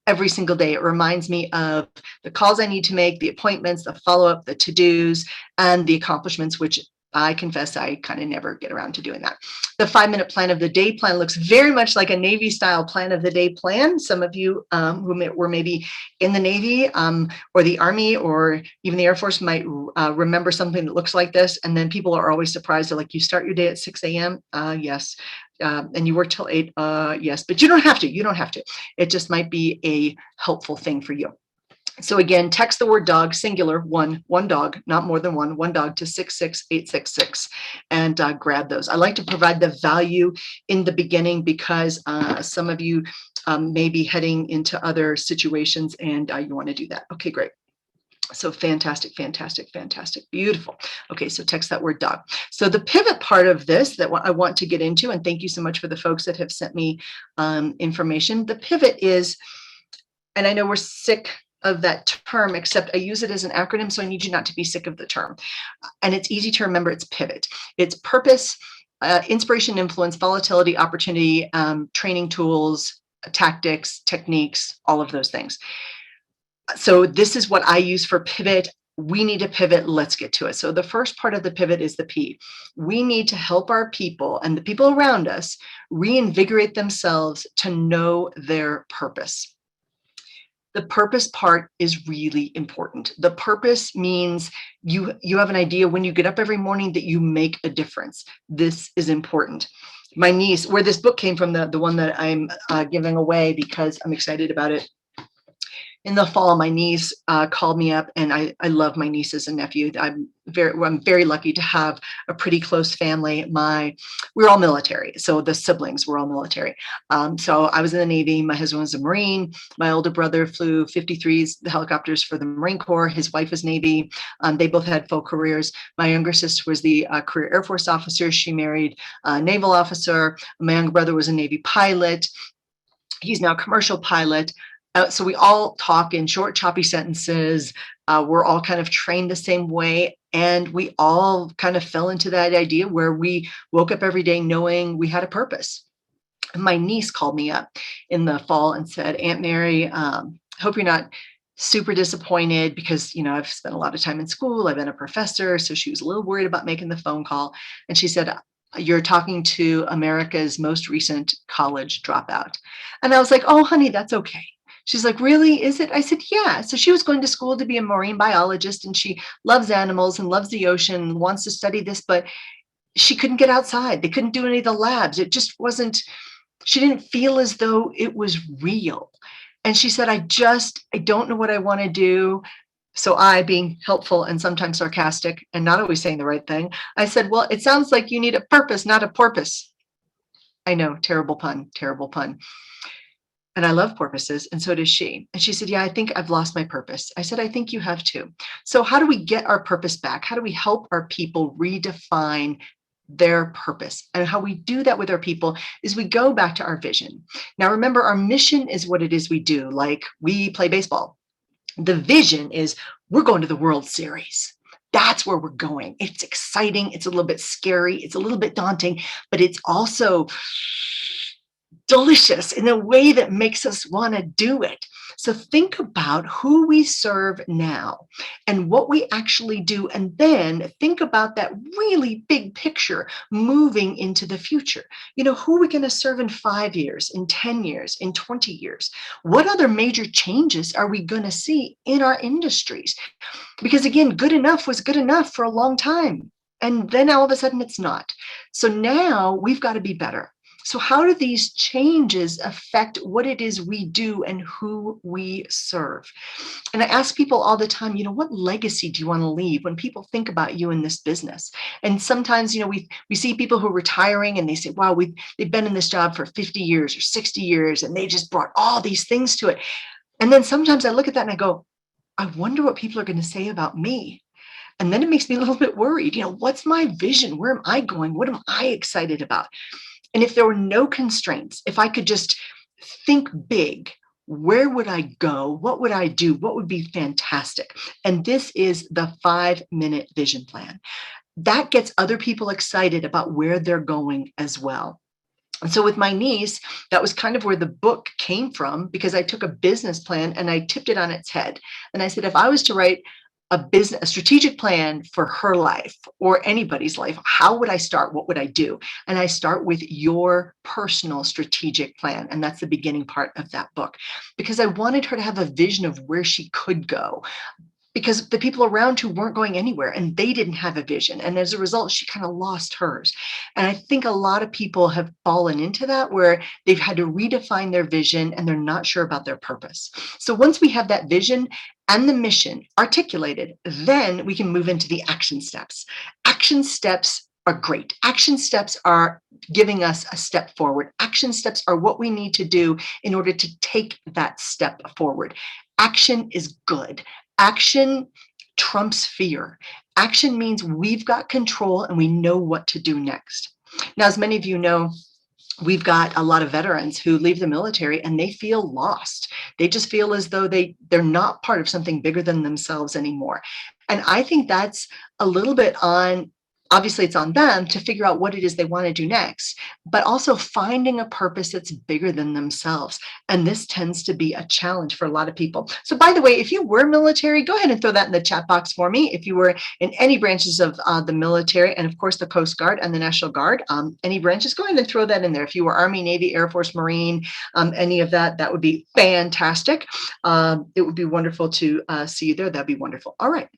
every single day. It reminds me of the calls I need to make, the appointments, the follow-up, the to-dos, and the accomplishments, which I confess I kind of never get around to doing that. The 5-minute plan of the day plan looks very much like a Navy style plan of the day plan. Some of you who were maybe in the Navy or the Army or even the Air Force might remember something that looks like this. And then people are always surprised. They're like, you start your day at 6 a.m.? Yes. And you work till 8? Yes, but you don't have to. You don't have to. It just might be a helpful thing for you. So again, text the word dog, singular, one dog, not more than one dog to 66866 and grab those. I like to provide the value in the beginning because some of you may be heading into other situations and you want to do that. Okay, great. So fantastic. Beautiful. Okay, so text that word dog. So the pivot part of this that I want to get into, and thank you so much for the folks that have sent me information. The pivot is, and I know we're sick of that term, except I use it as an acronym, so I need you not to be sick of the term. And it's easy to remember. It's pivot. It's purpose, inspiration, influence, volatility, opportunity, training tools, tactics, techniques, all of those things. So this is what I use for pivot. We need to pivot. Let's get to it. So the first part of the pivot is the P. We need to help our people and the people around us reinvigorate themselves to know their purpose. The purpose part is really important. The purpose means you have an idea when you get up every morning that you make a difference. This is important. My niece, where this book came from, the one that I'm giving away because I'm excited about it. In the fall, my niece called me up, and I love my nieces and nephew. I'm very lucky to have a pretty close family. We're all military, so the siblings were all military. So I was in the Navy. My husband was a Marine. My older brother flew 53s, the helicopters for the Marine Corps. His wife was Navy. They both had full careers. My younger sister was the career Air Force officer. She married a naval officer. My younger brother was a Navy pilot. He's now a commercial pilot. So we all talk in short, choppy sentences. We're all kind of trained the same way. And we all kind of fell into that idea where we woke up every day knowing we had a purpose. My niece called me up in the fall and said, Aunt Mary, hope you're not super disappointed because, I've spent a lot of time in school. I've been a professor. So she was a little worried about making the phone call. And she said, you're talking to America's most recent college dropout. And I was like, oh, honey, that's okay. She's like, really, is it? I said, yeah. So she was going to school to be a marine biologist and she loves animals and loves the ocean and wants to study this, but she couldn't get outside. They couldn't do any of the labs. It just wasn't, she didn't feel as though it was real. And she said, I don't know what I want to do. So I, being helpful and sometimes sarcastic and not always saying the right thing, I said, well, it sounds like you need a purpose, not a porpoise. I know, terrible pun, terrible pun. And I love porpoises, and so does she. And she said, yeah, I think I've lost my purpose. I said, I think you have too. So how do we get our purpose back? How do we help our people redefine their purpose? And how we do that with our people is we go back to our vision. Now, remember, our mission is what it is we do, like we play baseball. The vision is we're going to the World Series. That's where we're going. It's exciting. It's a little bit scary. It's a little bit daunting, but it's also delicious in a way that makes us want to do it. So think about who we serve now and what we actually do, and then think about that really big picture moving into the future. You know, who are we going to serve in 5 years, in 10 years, in 20 years? What other major changes are we going to see in our industries? Because again, good enough was good enough for a long time. And then all of a sudden it's not. So now we've got to be better. So how do these changes affect what it is we do and who we serve? And I ask people all the time, you know, what legacy do you want to leave when people think about you in this business? And sometimes, you know, we see people who are retiring and they say, wow, they've been in this job for 50 years or 60 years, and they just brought all these things to it. And then sometimes I look at that and I go, I wonder what people are going to say about me. And then it makes me a little bit worried. You know, what's my vision? Where am I going? What am I excited about? And if there were no constraints, if I could just think big, where would I go? What would I do? What would be fantastic? And this is the 5-minute vision plan. That gets other people excited about where they're going as well. And so with my niece, that was kind of where the book came from, because I took a business plan and I tipped it on its head. And I said, if I was to write a strategic plan for her life or anybody's life, how would I start? What would I do? And I start with your personal strategic plan. And that's the beginning part of that book, because I wanted her to have a vision of where she could go, because the people around who weren't going anywhere and they didn't have a vision. And as a result, she kind of lost hers. And I think a lot of people have fallen into that, where they've had to redefine their vision and they're not sure about their purpose. So once we have that vision and the mission articulated, then we can move into the action steps. Action steps are great. Action steps are giving us a step forward. Action steps are what we need to do in order to take that step forward. Action is good. Action trumps fear. Action means we've got control and we know what to do next. Now, as many of you know, we've got a lot of veterans who leave the military and they feel lost. They just feel as though they're not part of something bigger than themselves anymore. And I think that's a little bit on, obviously it's on them to figure out what it is they want to do next, but also finding a purpose that's bigger than themselves. And this tends to be a challenge for a lot of people. So by the way, if you were military, go ahead and throw that in the chat box for me. If you were in any branches of the military, and of course the Coast Guard and the National Guard, any branches, go ahead and throw that in there. If you were Army, Navy, Air Force, Marine, any of that, that would be fantastic. It would be wonderful to see you there. That'd be wonderful. All right.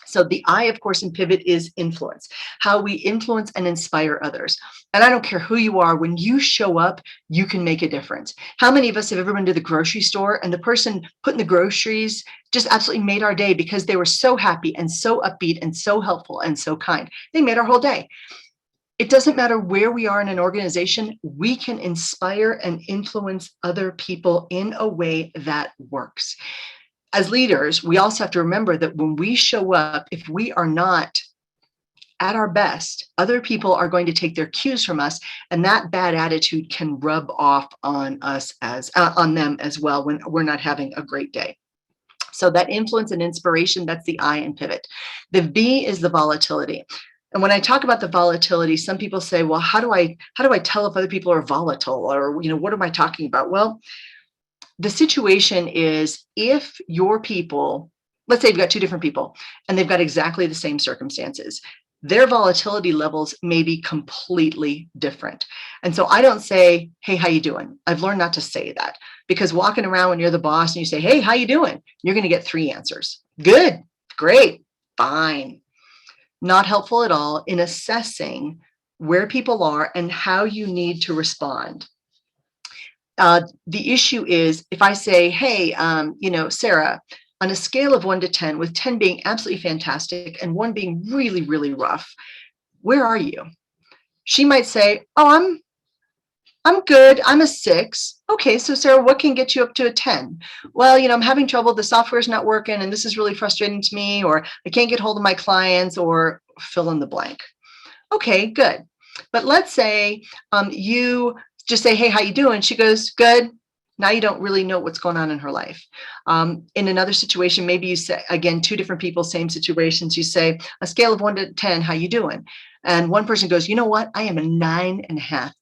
So the I, of course, in Pivot is influence, how we influence and inspire others. And I don't care who you are, when you show up, you can make a difference. How many of us have ever been to the grocery store and the person putting the groceries just absolutely made our day because they were so happy and so upbeat and so helpful and so kind? They made our whole day. It doesn't matter where we are in an organization, we can inspire and influence other people in a way that works. As leaders, we also have to remember that when we show up, if we are not at our best, other people are going to take their cues from us, and that bad attitude can rub off on us on them as well when we're not having a great day. So that influence and inspiration, that's the I in Pivot. The V is the volatility. And when I talk about the volatility, some people say, well, how do I tell if other people are volatile, or, you know, what am I talking about? Well, the situation is, if your people, let's say you've got two different people and they've got exactly the same circumstances, their volatility levels may be completely different. And so I don't say, hey, how you doing? I've learned not to say that, because walking around when you're the boss and you say, hey, how you doing? You're going to get 3 answers. Good, great, fine. Not helpful at all in assessing where people are and how you need to respond. The issue is, if I say, hey, you know, Sarah, on a scale of 1 to 10, with 10 being absolutely fantastic and 1 being really, really rough, where are you? She might say, oh, I'm good. I'm a 6. Okay, so Sarah, what can get you up to a 10? Well, I'm having trouble. The software's not working, and this is really frustrating to me, or I can't get hold of my clients, or fill in the blank. Okay, good. But let's say you just say, hey, how you doing? She goes, good. Now you don't really know what's going on in her life. In another situation, maybe you say, again, 2 different people, same situations. You say, a scale of 1 to 10, how you doing? And one person goes, you know what? I am a 9.5.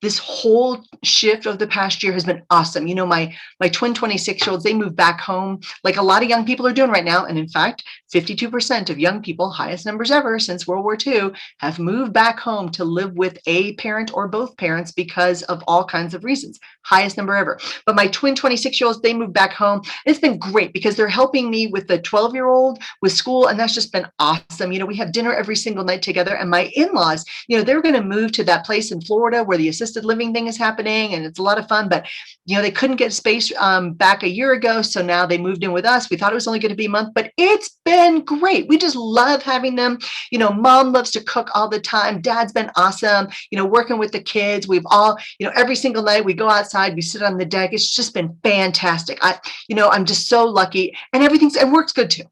This whole shift of the past year has been awesome. My twin 26-year-olds, they moved back home like a lot of young people are doing right now. And in fact, 52% of young people, highest numbers ever since World War II, have moved back home to live with a parent or both parents because of all kinds of reasons. Highest number ever. But my twin 26-year-olds, they moved back home. It's been great because they're helping me with the 12-year-old with school. And that's just been awesome. We have dinner every single night together. And my in-laws, they're going to move to that place in Florida where the assisted living thing is happening, and it's a lot of fun, but they couldn't get space back a year ago, so now they moved in with us. We thought it was only going to be a month, but it's been great. We just love having them. Mom loves to cook all the time. Dad's been awesome, working with the kids. We've all, every single night we go outside, we sit on the deck. It's just been fantastic. I'm just so lucky, and it works good too.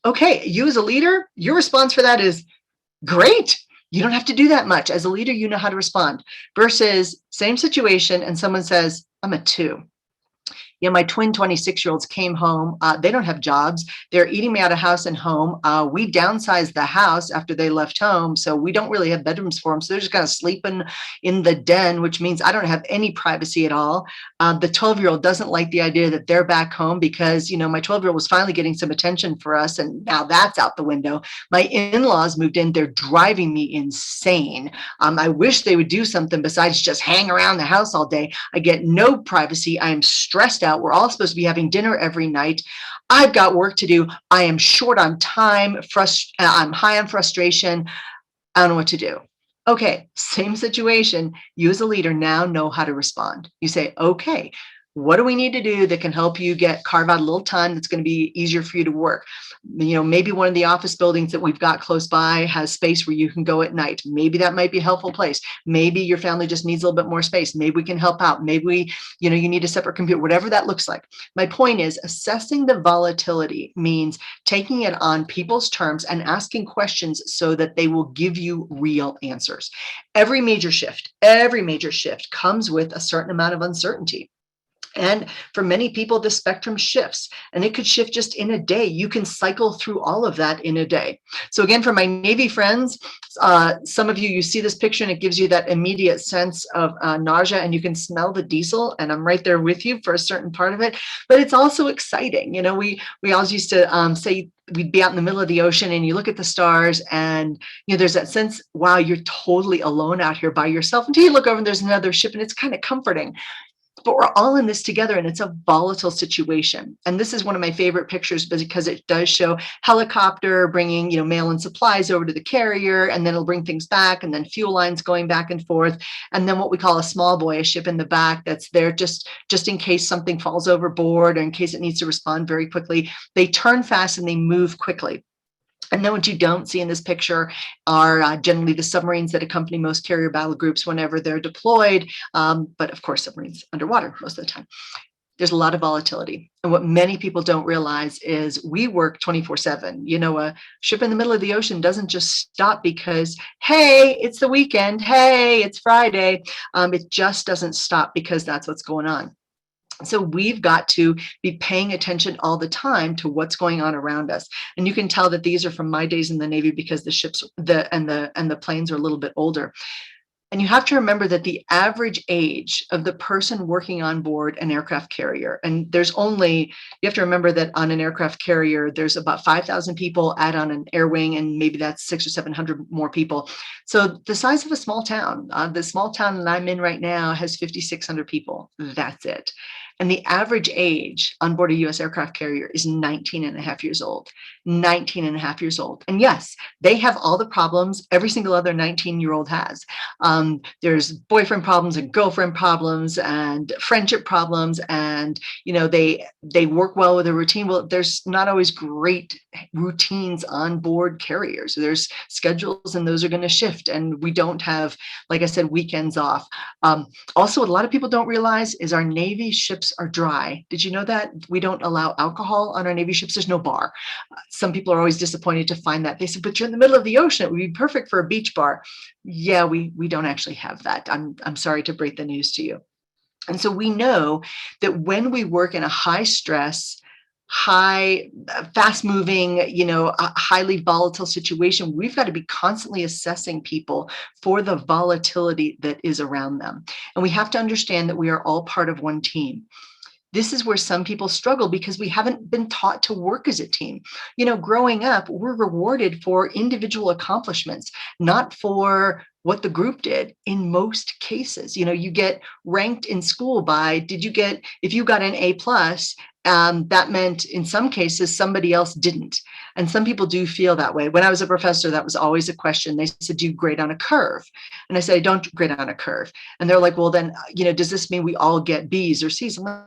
Okay, you as a leader, your response for that is great. You don't have to do that much. As a leader, you know how to respond. Versus same situation and someone says, I'm a 2. My twin 26-year-olds came home. They don't have jobs. They're eating me out of house and home. We downsized the house after they left home, so we don't really have bedrooms for them. So they're just kind of sleeping in the den, which means I don't have any privacy at all. The 12-year-old doesn't like the idea that they're back home because, my 12-year-old was finally getting some attention for us, and now that's out the window. My in-laws moved in. They're driving me insane. I wish they would do something besides just hang around the house all day. I get no privacy. I am stressed out. We're all supposed to be having dinner every night. I've got work to do. I am short on time. I'm high on frustration. I don't know what to do. Okay, same situation. You as a leader now know how to respond. You say, okay, what do we need to do that can help you carve out a little time that's going to be easier for you to work? Maybe one of the office buildings that we've got close by has space where you can go at night. Maybe that might be a helpful place. Maybe your family just needs a little bit more space. Maybe we can help out. Maybe you need a separate computer, whatever that looks like. My point is, assessing the volatility means taking it on people's terms and asking questions so that they will give you real answers. Every major shift comes with a certain amount of uncertainty. And for many people, the spectrum shifts, and it could shift just in a day. You can cycle through all of that in a day. So again, for my Navy friends, some of you see this picture and it gives you that immediate sense of nausea, and you can smell the diesel, and I'm right there with you for a certain part of it, but it's also exciting. We always used to say, we'd be out in the middle of the ocean and you look at the stars and there's that sense, wow, you're totally alone out here by yourself, until you look over and there's another ship, and it's kind of comforting. But we're all in this together, and it's a volatile situation. And this is one of my favorite pictures because it does show helicopter bringing, mail and supplies over to the carrier, and then it'll bring things back, and then fuel lines going back and forth. And then what we call a small boy, a ship in the back that's there just in case something falls overboard or in case it needs to respond very quickly. They turn fast and they move quickly. And then what you don't see in this picture are generally the submarines that accompany most carrier battle groups whenever they're deployed. But of course, submarines underwater most of the time. There's a lot of volatility. And what many people don't realize is we work 24/7. A ship in the middle of the ocean doesn't just stop because, hey, it's the weekend. Hey, it's Friday. It just doesn't stop because that's what's going on. So we've got to be paying attention all the time to what's going on around us. And you can tell that these are from my days in the Navy because the ships and the planes are a little bit older. And you have to remember that the average age of the person working on board an aircraft carrier, and you have to remember that on an aircraft carrier, there's about 5,000 people, add on an air wing, and maybe that's 600 or 700 more people. So the size of a small town, the small town that I'm in right now has 5,600 people. That's it. And the average age on board a US aircraft carrier is 19 and a half years old. 19 and a half years old. And yes, they have all the problems every single other 19-year-old has. There's boyfriend problems and girlfriend problems and friendship problems. And, they work well with a routine. Well, there's not always great routines on board carriers. There's schedules and those are going to shift. And we don't have, like I said, weekends off. Also, what a lot of people don't realize is our Navy ships are dry. Did you know that? We don't allow alcohol on our Navy ships. There's no bar. Some people are always disappointed to find that. They said, but you're in the middle of the ocean. It would be perfect for a beach bar. Yeah, we don't actually have that. I'm sorry to break the news to you. And so we know that when we work in a high stress, fast moving, a highly volatile situation, we've got to be constantly assessing people for the volatility that is around them. And we have to understand that we are all part of one team. This is where some people struggle because we haven't been taught to work as a team. Growing up, we're rewarded for individual accomplishments, not for what the group did in most cases. You get ranked in school by, if you got an A+, that meant in some cases somebody else didn't. And some people do feel that way. When I was a professor, that was always a question. They said, do you grade on a curve? And I said, I don't grade on a curve. And they're like, well, then, does this mean we all get B's or C's? I'm like,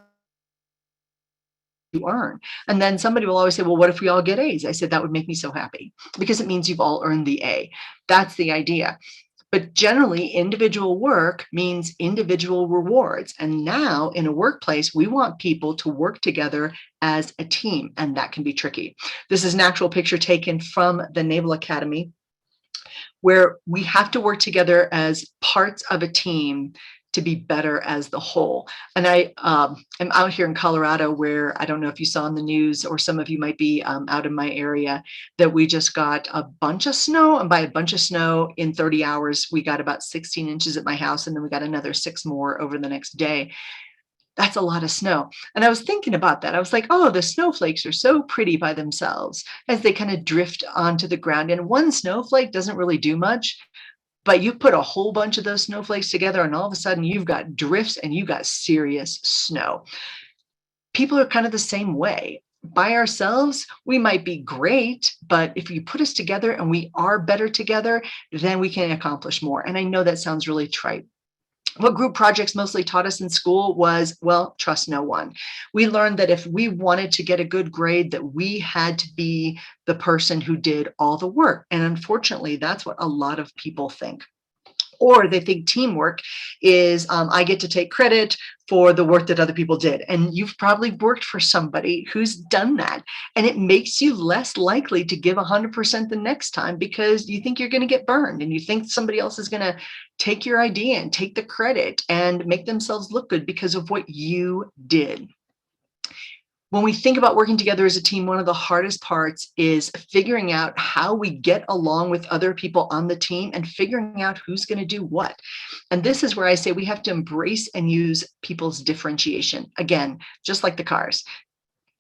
you earn. And then somebody will always say, well, what if we all get A's? I said, that would make me so happy because it means you've all earned the A. That's the idea. But generally, individual work means individual rewards. And now in a workplace, we want people to work together as a team, and that can be tricky. This is an actual picture taken from the Naval Academy, where we have to work together as parts of a team to be better as the whole. And I am out here in Colorado, where I don't know if you saw in the news, or some of you might be out in my area, that we just got a bunch of snow. And by a bunch of snow, in 30 hours, we got about 16 inches at my house. And then we got another 6 more over the next day. That's a lot of snow. And I was thinking about that. I was like, oh, the snowflakes are so pretty by themselves as they kind of drift onto the ground. And one snowflake doesn't really do much. But you put a whole bunch of those snowflakes together and all of a sudden you've got drifts and you've got serious snow. People are kind of the same way. By ourselves, we might be great, but if you put us together and we are better together, then we can accomplish more. And I know that sounds really trite. What group projects mostly taught us in school was, well, trust no one. We learned that if we wanted to get a good grade, that we had to be the person who did all the work. And unfortunately, that's what a lot of people think. Or they think teamwork is, I get to take credit for the work that other people did. And you've probably worked for somebody who's done that. And it makes you less likely to give 100% the next time because you think you're going to get burned and you think somebody else is going to take your idea and take the credit and make themselves look good because of what you did. When we think about working together as a team, one of the hardest parts is figuring out how we get along with other people on the team and figuring out who's going to do what. And this is where I say we have to embrace and use people's differentiation. Again, just like the cars.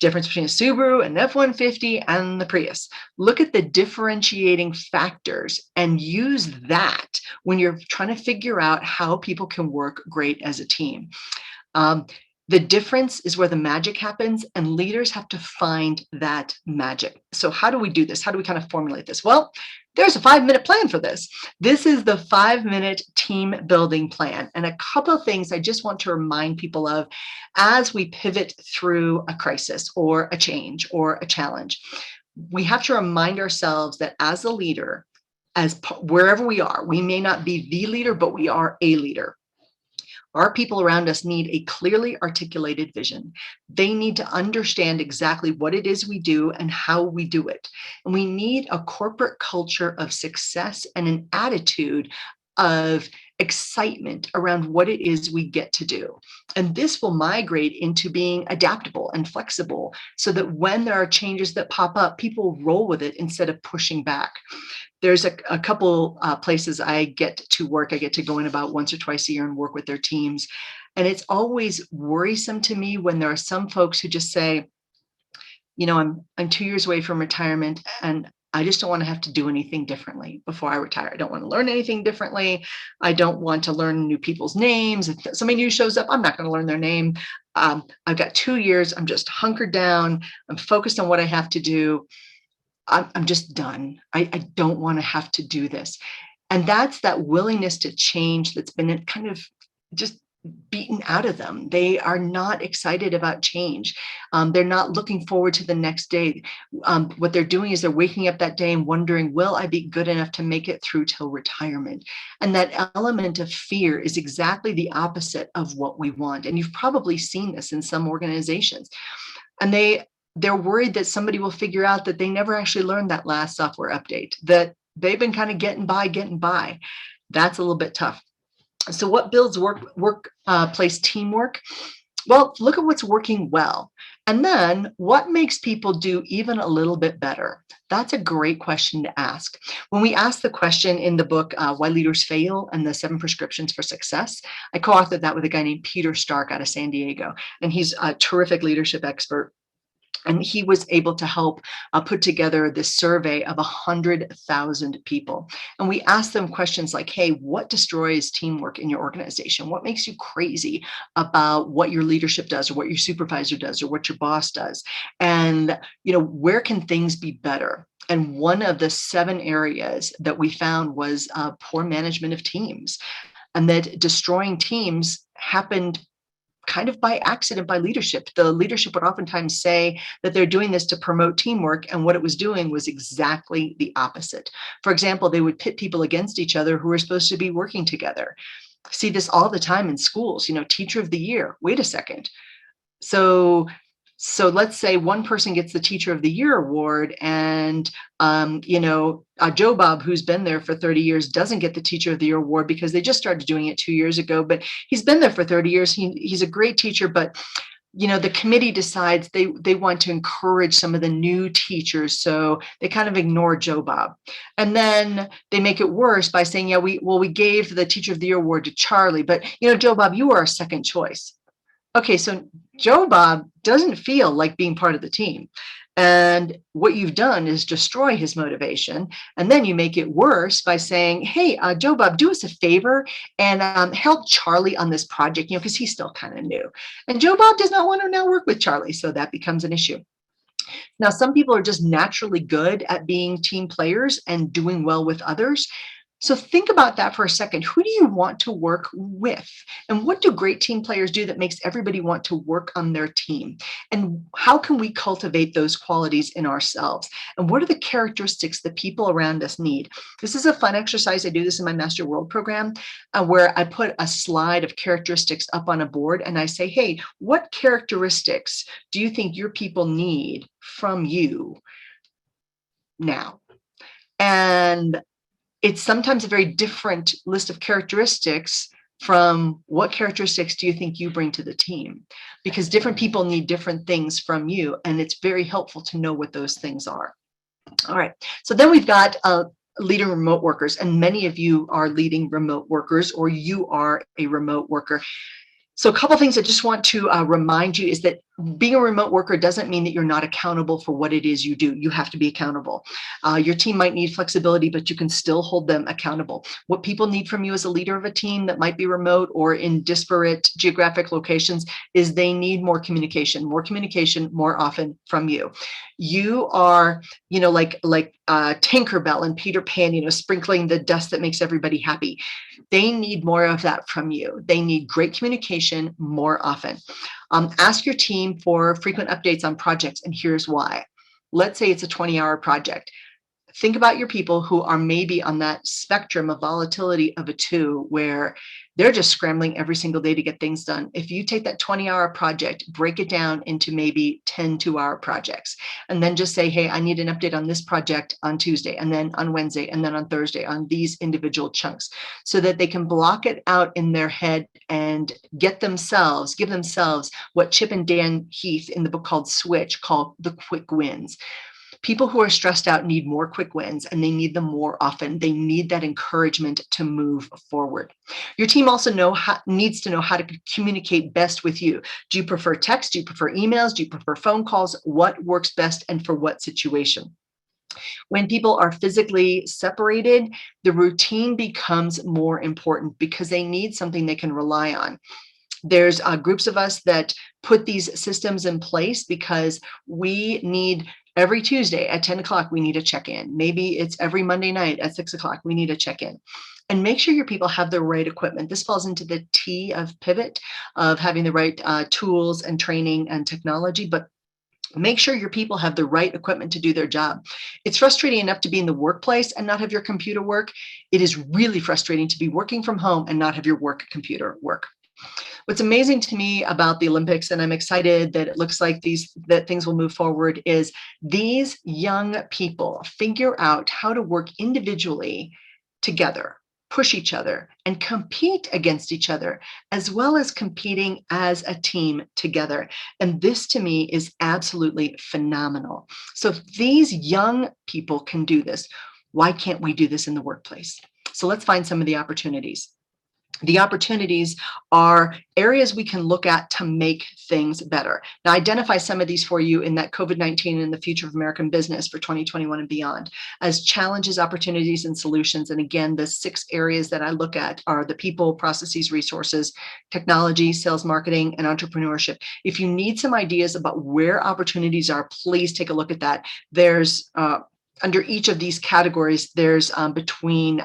Difference between a Subaru, an F-150, and the Prius. Look at the differentiating factors and use that when you're trying to figure out how people can work great as a team. The difference is where the magic happens, and leaders have to find that magic. So how do we do this? How do we kind of formulate this? Well, there's a 5-minute plan for this. This is the 5-minute team building plan. And a couple of things I just want to remind people of as we pivot through a crisis or a change or a challenge. We have to remind ourselves that as a leader, wherever we are, we may not be the leader, but we are a leader. Our people around us need a clearly articulated vision. They need to understand exactly what it is we do and how we do it. And we need a corporate culture of success and an attitude of excitement around what it is we get to do. And this will migrate into being adaptable and flexible so that when there are changes that pop up, people roll with it instead of pushing back. There's a couple places I get to work. I get to go in about once or twice a year and work with their teams. And it's always worrisome to me when there are some folks who just say, I'm 2 years away from retirement and I just don't want to have to do anything differently before I retire. I don't want to learn anything differently. I don't want to learn new people's names. If somebody new shows up, I'm not going to learn their name. I've got 2 years. I'm just hunkered down. I'm focused on what I have to do. I'm just done. I don't want to have to do this. And that's that willingness to change that's been kind of just beaten out of them. They are not excited about change. They're not looking forward to the next day. What they're doing is they're waking up that day and wondering, will I be good enough to make it through till retirement? And that element of fear is exactly the opposite of what we want. And you've probably seen this in some organizations. And they're worried that somebody will figure out that they never actually learned that last software update, that they've been kind of getting by. That's a little bit tough. So what builds workplace teamwork? Well, look at what's working well. And then what makes people do even a little bit better? That's a great question to ask. When we ask the question in the book, Why Leaders Fail and the 7 Prescriptions for Success, I co-authored that with a guy named Peter Stark out of San Diego. And he's a terrific leadership expert. And he was able to help put together this survey of 100,000 people. And we asked them questions like, hey, what destroys teamwork in your organization? What makes you crazy about what your leadership does or what your supervisor does or what your boss does? And, where can things be better? And one of the 7 areas that we found was poor management of teams, and that destroying teams happened kind of by accident by leadership. The leadership would oftentimes say that they're doing this to promote teamwork, and what it was doing was exactly the opposite. For example, they would pit people against each other who were supposed to be working together. See this all the time in schools, Teacher of the Year. Wait a second. So let's say one person gets the Teacher of the Year award, and Joe Bob, who's been there for 30 years, doesn't get the Teacher of the Year award because they just started doing it 2 years ago. But he's been there for 30 years. He's a great teacher, but the committee decides they want to encourage some of the new teachers, so they kind of ignore Joe Bob, and then they make it worse by saying, we gave the Teacher of the Year award to Charlie, but Joe Bob, you are our second choice. Okay, so Joe Bob doesn't feel like being part of the team. And what you've done is destroy his motivation. And then you make it worse by saying, hey, Joe Bob, do us a favor and help Charlie on this project, because he's still kind of new. And Joe Bob does not want to now work with Charlie. So that becomes an issue. Now, some people are just naturally good at being team players and doing well with others. So think about that for a second. Who do you want to work with? And what do great team players do that makes everybody want to work on their team? And how can we cultivate those qualities in ourselves? And what are the characteristics that people around us need? This is a fun exercise. I do this in my Master World program, where I put a slide of characteristics up on a board and I say, hey, what characteristics do you think your people need from you now? And it's sometimes a very different list of characteristics from what characteristics do you think you bring to the team? Because different people need different things from you, and it's very helpful to know what those things are. All right, so then we've got leading remote workers, and many of you are leading remote workers, or you are a remote worker. So a couple of things I just want to remind you is that being a remote worker doesn't mean that you're not accountable for what it is you do. You have to be accountable. Your team might need flexibility, but you can still hold them accountable. What people need from you as a leader of a team that might be remote or in disparate geographic locations is they need more communication more often from you. You are, like Tinkerbell and Peter Pan, sprinkling the dust that makes everybody happy. They need more of that from you. They need great communication more often. Ask your team for frequent updates on projects, and here's why. Let's say it's a 20-hour project. Think about your people who are maybe on that spectrum of volatility of a 2, where they're just scrambling every single day to get things done. If you take that 20-hour project, break it down into maybe 10 2-hour projects, and then just say, hey, I need an update on this project on Tuesday, and then on Wednesday, and then on Thursday on these individual chunks, so that they can block it out in their head and give themselves what Chip and Dan Heath in the book called Switch call the quick wins. People who are stressed out need more quick wins, and they need them more often. They need that encouragement to move forward. Your team also needs to know how to communicate best with you. Do you prefer text? Do you prefer emails? Do you prefer phone calls? What works best and for what situation? When people are physically separated, the routine becomes more important because they need something they can rely on. There's groups of us that put these systems in place because we need every Tuesday at 10 o'clock, we need a check-in. Maybe it's every Monday night at 6 o'clock, we need a check-in. And make sure your people have the right equipment. This falls into the T of pivot, of having the right tools and training and technology, but make sure your people have the right equipment to do their job. It's frustrating enough to be in the workplace and not have your computer work. It is really frustrating to be working from home and not have your work computer work. What's amazing to me about the Olympics, and I'm excited that it looks like that things will move forward, is these young people figure out how to work individually together, push each other, and compete against each other, as well as competing as a team together. And this to me is absolutely phenomenal. So if these young people can do this, why can't we do this in the workplace? So let's find some of the opportunities. The opportunities are areas we can look at to make things better. Now, identify some of these for you in that COVID-19 and the future of American business for 2021 and beyond as challenges, opportunities, and solutions. And again, the 6 areas that I look at are the people, processes, resources, technology, sales, marketing, and entrepreneurship. If you need some ideas about where opportunities are, please take a look at that. There's under each of these categories, there's between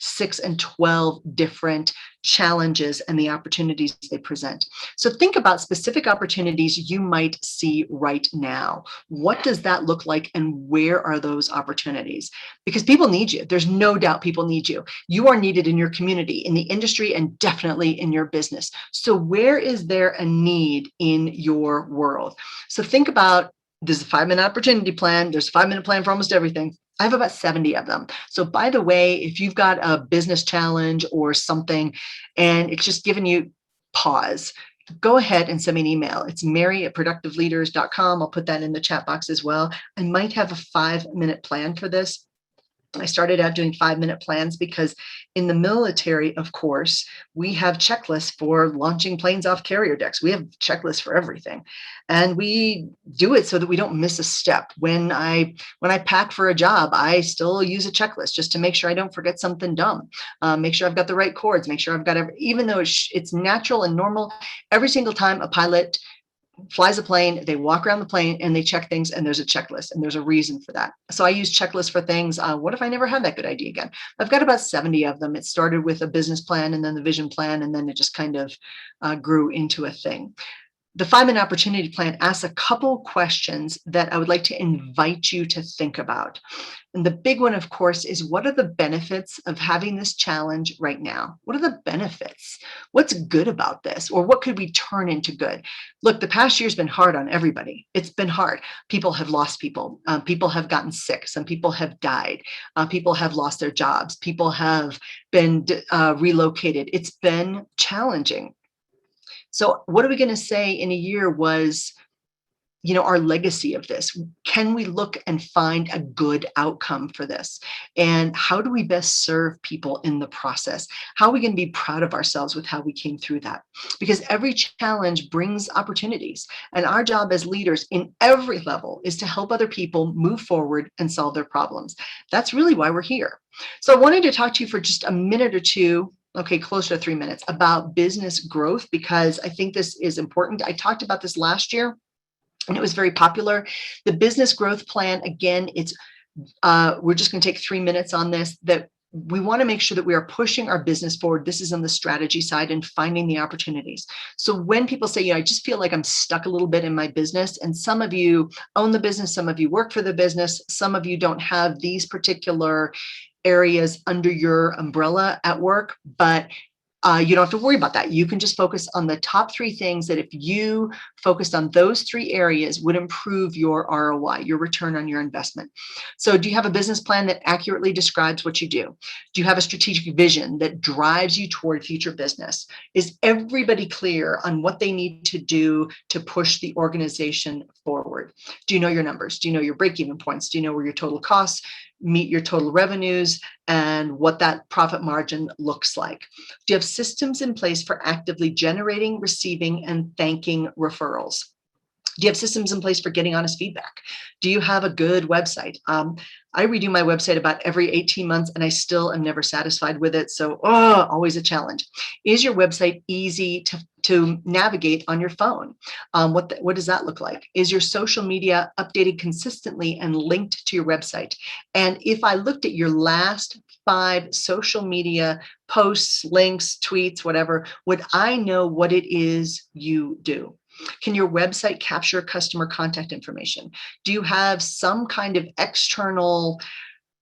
6 and 12 different challenges and the opportunities they present. So think about specific opportunities you might see right now. What does that look like and where are those opportunities? Because people need you. There's no doubt people need you. You are needed in your community, in the industry, and definitely in your business. So where is there a need in your world? So think about, there's a 5-minute opportunity plan. There's a 5-minute plan for almost everything. I have about 70 of them. So by the way, if you've got a business challenge or something and it's just giving you pause, go ahead and send me an email. It's mary@productiveleaders.com. I'll put that in the chat box as well. I might have a 5-minute plan for this. I started out doing 5-minute plans because in the military, of course, we have checklists for launching planes off carrier decks. We have checklists for everything. And we do it so that we don't miss a step. When I pack for a job, I still use a checklist just to make sure I don't forget something dumb. Make sure I've got the right cords, make sure I've got even though it's natural and normal, every single time a pilot flies a plane, they walk around the plane and they check things, and there's a checklist and there's a reason for that. So I use checklists for things. What if I never had that good idea again? I've got about 70 of them. It started with a business plan and then the vision plan, and then it just kind of grew into a thing. The 5-minute opportunity plan asks a couple questions that I would like to invite you to think about. And the big one, of course, is what are the benefits of having this challenge right now? What are the benefits? What's good about this? Or what could we turn into good? Look, the past year's been hard on everybody. It's been hard. People have lost people. People have gotten sick. Some people have died. People have lost their jobs. People have been relocated. It's been challenging. So what are we going to say in a year was, our legacy of this? Can we look and find a good outcome for this? And how do we best serve people in the process? How are we going to be proud of ourselves with how we came through that? Because every challenge brings opportunities. And our job as leaders in every level is to help other people move forward and solve their problems. That's really why we're here. So I wanted to talk to you for just a minute or two, okay, closer to 3 minutes, about business growth, because I think this is important. I talked about this last year and it was very popular. The business growth plan, again, we're just going to take 3 minutes on this, that we want to make sure that we are pushing our business forward. This is on the strategy side and finding the opportunities. So when people say, I just feel like I'm stuck a little bit in my business, and some of you own the business, some of you work for the business, some of you don't have these particular areas under your umbrella at work, but you don't have to worry about that. You can just focus on the top 3 things that if you focused on those 3 areas would improve your ROI, your return on your investment. So do you have a business plan that accurately describes what you do? Do you have a strategic vision that drives you toward future business? Is everybody clear on what they need to do to push the organization forward? Do you know your numbers? Do you know your break-even points? Do you know where your total costs meet your total revenues and what that profit margin looks like? Do you have systems in place for actively generating, receiving, and thanking referrals? Do you have systems in place for getting honest feedback? Do you have a good website? I redo my website about every 18 months and I still am never satisfied with it. So always a challenge. Is your website easy to navigate on your phone? What does that look like? Is your social media updated consistently and linked to your website? And if I looked at your last 5 social media posts, links, tweets, whatever, would I know what it is you do? Can your website capture customer contact information? Do you have some kind of external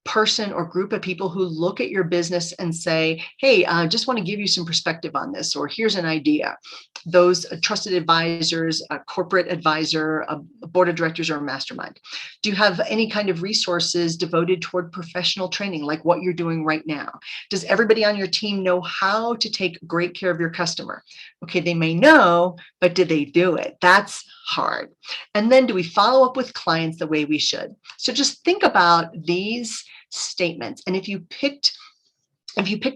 person or group of people who look at your business and say, hey, I just want to give you some perspective on this, or here's an idea? Those trusted advisors, a corporate advisor, a board of directors, or a mastermind. Do you have any kind of resources devoted toward professional training, like what you're doing right now? Does everybody on your team know how to take great care of your customer? Okay, they may know, but do they do it? That's hard. And then do we follow up with clients the way we should? So just think about these statements. And if you picked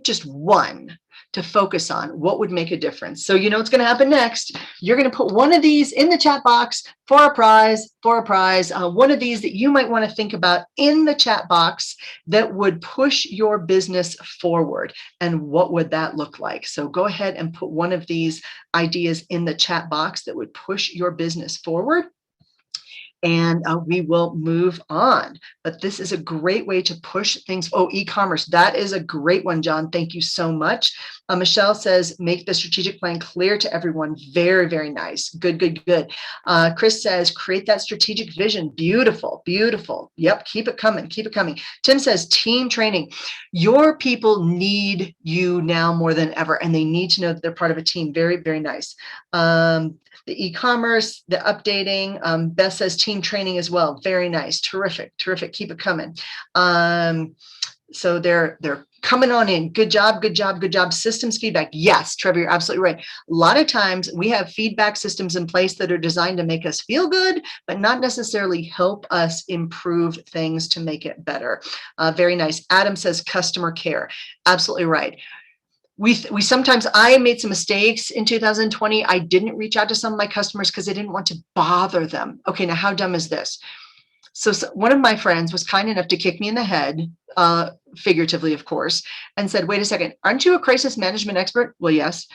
just one to focus on, what would make a difference? So you know what's going to happen next. You're going to put one of these in the chat box for a prize, one of these that you might want to think about in the chat box that would push your business forward. And what would that look like? So go ahead and put one of these ideas in the chat box that would push your business forward. And we will move on. But this is a great way to push things. Oh, e-commerce. That is a great one, John. Thank you so much. Michelle says, make the strategic plan clear to everyone. Very, very nice. Good, good, good. Chris says, create that strategic vision. Beautiful, beautiful. Yep, keep it coming, keep it coming. Tim says, team training. Your people need you now more than ever, and they need to know that they're part of a team. Very, very nice. The e-commerce, the updating. Beth says team training as well. Very nice. Terrific. Terrific. Keep it coming. So they're coming on in. Good job. Good job. Good job. Systems feedback. Yes, Trevor, you're absolutely right. A lot of times we have feedback systems in place that are designed to make us feel good, but not necessarily help us improve things to make it better. Very nice. Adam says customer care. Absolutely right. We sometimes, I made some mistakes in 2020. I didn't reach out to some of my customers because I didn't want to bother them. Okay, now how dumb is this? So one of my friends was kind enough to kick me in the head, figuratively, of course, and said, wait a second, aren't you a crisis management expert? Well, yes.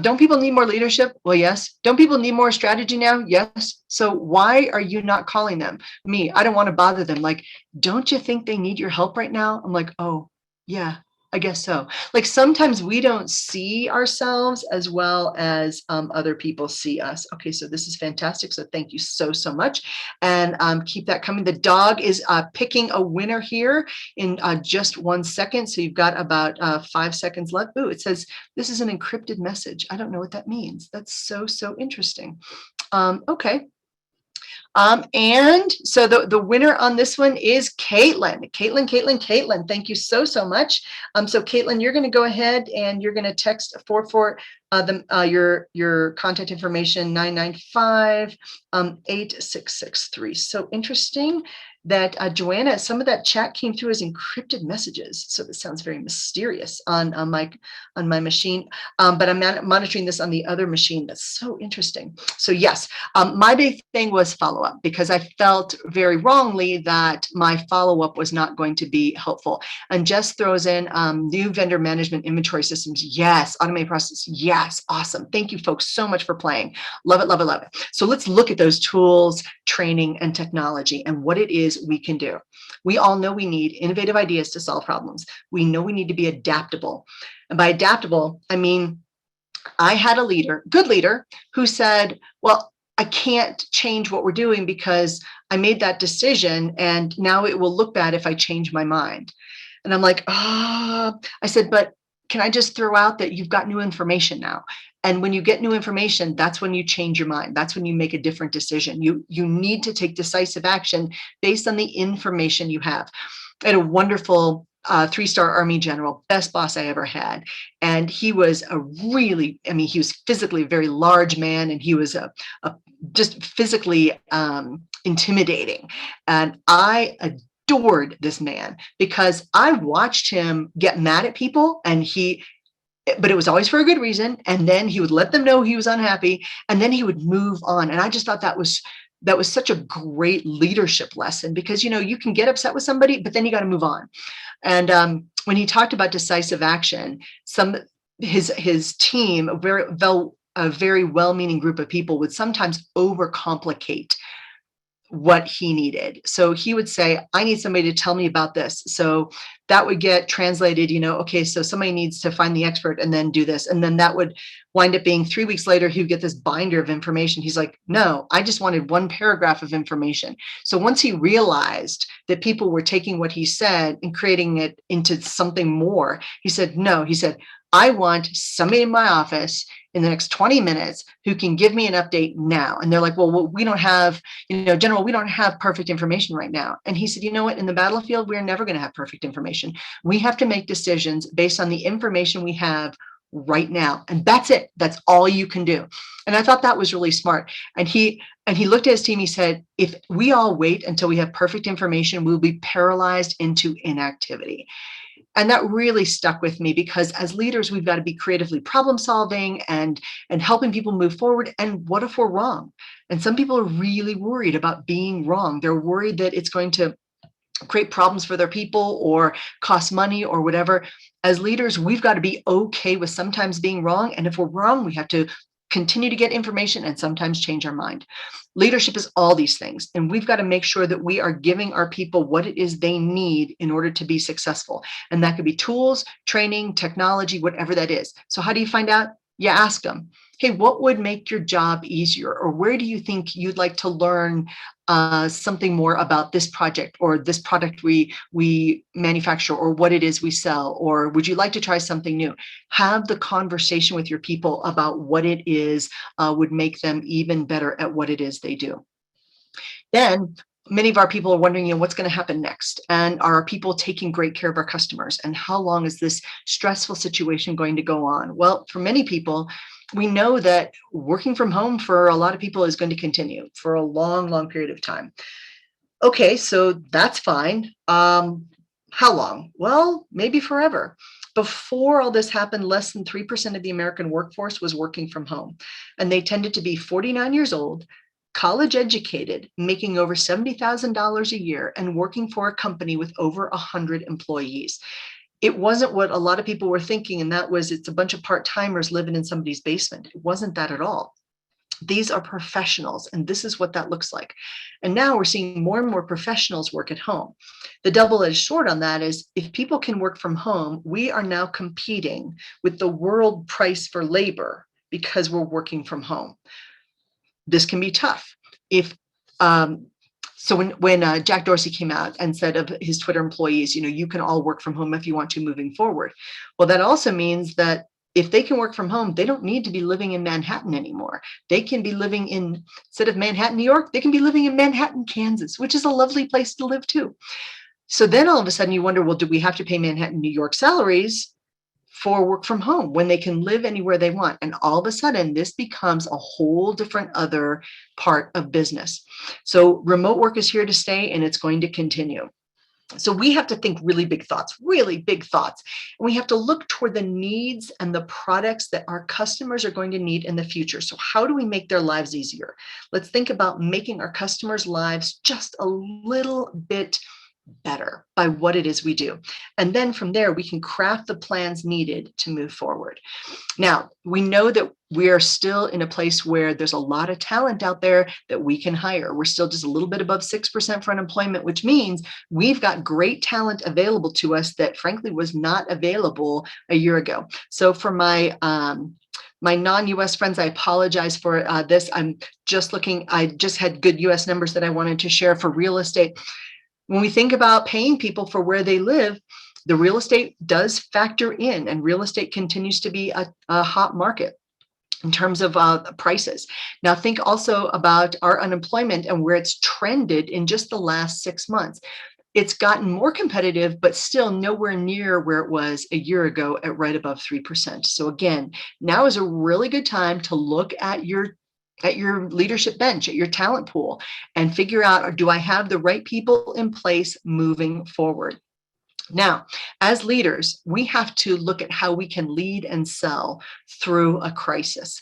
Don't people need more leadership? Well, yes. Don't people need more strategy now? Yes. So why are you not calling them? Me, I don't want to bother them. Like, don't you think they need your help right now? I'm like, oh, yeah. I guess so. Like sometimes we don't see ourselves as well as other people see us. Okay, so this is fantastic. So thank you so, so much. And keep that coming. The dog is picking a winner here in just 1 second. So you've got about 5 seconds left. Ooh, it says, this is an encrypted message. I don't know what that means. That's so, so interesting. Okay. And so the winner on this one is Caitlin. Caitlin, thank you so, so much. So Caitlin, you're going to go ahead and you're going to text your contact information 995-8663. So interesting that Joanna, some of that chat came through as encrypted messages. So this sounds very mysterious on my machine, but I'm monitoring this on the other machine. That's so interesting. So yes, my big thing was follow-up because I felt very wrongly that my follow-up was not going to be helpful. And Jess throws in new vendor management inventory systems. Yes, automated process. Yes, awesome. Thank you folks so much for playing. Love it, love it, love it. So let's look at those tools, training, and technology and what it is we can do. We all know we need innovative ideas to solve problems. We know we need to be adaptable. And by adaptable, I mean, I had a leader, good leader, who said, well, I can't change what we're doing because I made that decision and now it will look bad if I change my mind. And I'm like, I said, but can I just throw out that you've got new information now? And when you get new information, that's when you change your mind. That's when you make a different decision. You need to take decisive action based on the information you have. I had a wonderful 3-star Army general, best boss I ever had. And he was he was physically a very large man, and he was just physically intimidating. And I adored this man because I watched him get mad at people, but it was always for a good reason. And then he would let them know he was unhappy, and then he would move on. And I just thought that was that was such a great leadership lesson, because, you can get upset with somebody, but then you got to move on. And when he talked about decisive action, his team, a very well-meaning group of people, would sometimes overcomplicate what he needed. So he would say, I need somebody to tell me about this. So that would get translated, okay, so somebody needs to find the expert and then do this. And then that would wind up being 3 weeks later, he would get this binder of information. He's like, no, I just wanted one paragraph of information. So once he realized that people were taking what he said and creating it into something more, he said, no, he said, I want somebody in my office in the next 20 minutes who can give me an update now. And they're like, well, we don't have, General, we don't have perfect information right now. And he said, you know what, in the battlefield, we're never going to have perfect information. We have to make decisions based on the information we have right now. And that's it. That's all you can do. And I thought that was really smart. And he looked at his team, he said, if we all wait until we have perfect information, we'll be paralyzed into inactivity. And that really stuck with me, because as leaders, we've got to be creatively problem solving and helping people move forward. And what if we're wrong? And some people are really worried about being wrong. They're worried that it's going to create problems for their people or cost money or whatever. As leaders, we've got to be okay with sometimes being wrong. And if we're wrong, we have to continue to get information and sometimes change our mind. Leadership is all these things. And we've got to make sure that we are giving our people what it is they need in order to be successful. And that could be tools, training, technology, whatever that is. So how do you find out? You ask them, hey, what would make your job easier? Or where do you think you'd like to learn something more about this project or this product we manufacture, or what it is we sell? Or would you like to try something new? Have the conversation with your people about what it is would make them even better at what it is they do. Then many of our people are wondering, what's going to happen next? And are our people taking great care of our customers? And how long is this stressful situation going to go on? Well, for many people, we know that working from home for a lot of people is going to continue for a long, long period of time. Okay, so that's fine. How long? Well, maybe forever. Before all this happened, less than 3% of the American workforce was working from home. And they tended to be 49 years old, college educated, making over $70,000 a year, and working for a company with over 100 employees. It wasn't what a lot of people were thinking, and that was it's a bunch of part-timers living in somebody's basement. It wasn't that at all. These are professionals, and this is what that looks like. And now we're seeing more and more professionals work at home. The double-edged sword on that is, if people can work from home, we are now competing with the world price for labor because we're working from home. This can be tough. So when Jack Dorsey came out and said of his Twitter employees, you can all work from home if you want to moving forward. Well, that also means that if they can work from home, they don't need to be living in Manhattan anymore. They can be living instead of Manhattan, New York, they can be living in Manhattan, Kansas, which is a lovely place to live too. So then all of a sudden you wonder, well, do we have to pay Manhattan, New York salaries for work from home when they can live anywhere they want? And all of a sudden, this becomes a whole different other part of business. So remote work is here to stay, and it's going to continue. So we have to think really big thoughts. And we have to look toward the needs and the products that our customers are going to need in the future. So how do we make their lives easier? Let's think about making our customers' lives just a little bit better by what it is we do. And then from there, we can craft the plans needed to move forward. Now, we know that we are still in a place where there's a lot of talent out there that we can hire. We're still just a little bit above 6% for unemployment, which means we've got great talent available to us that frankly was not available a year ago. So for my non-US friends, I apologize for this. I'm just looking, I just had good US numbers that I wanted to share for real estate. When we think about paying people for where they live, the real estate does factor in, and real estate continues to be a hot market in terms of prices. Now think also about our unemployment and where it's trended in just the last 6 months. It's gotten more competitive, but still nowhere near where it was a year ago at right above 3%. So again, now is a really good time to look at your leadership bench, at your talent pool, and figure out, do I have the right people in place moving forward? Now, as leaders, we have to look at how we can lead and sell through a crisis,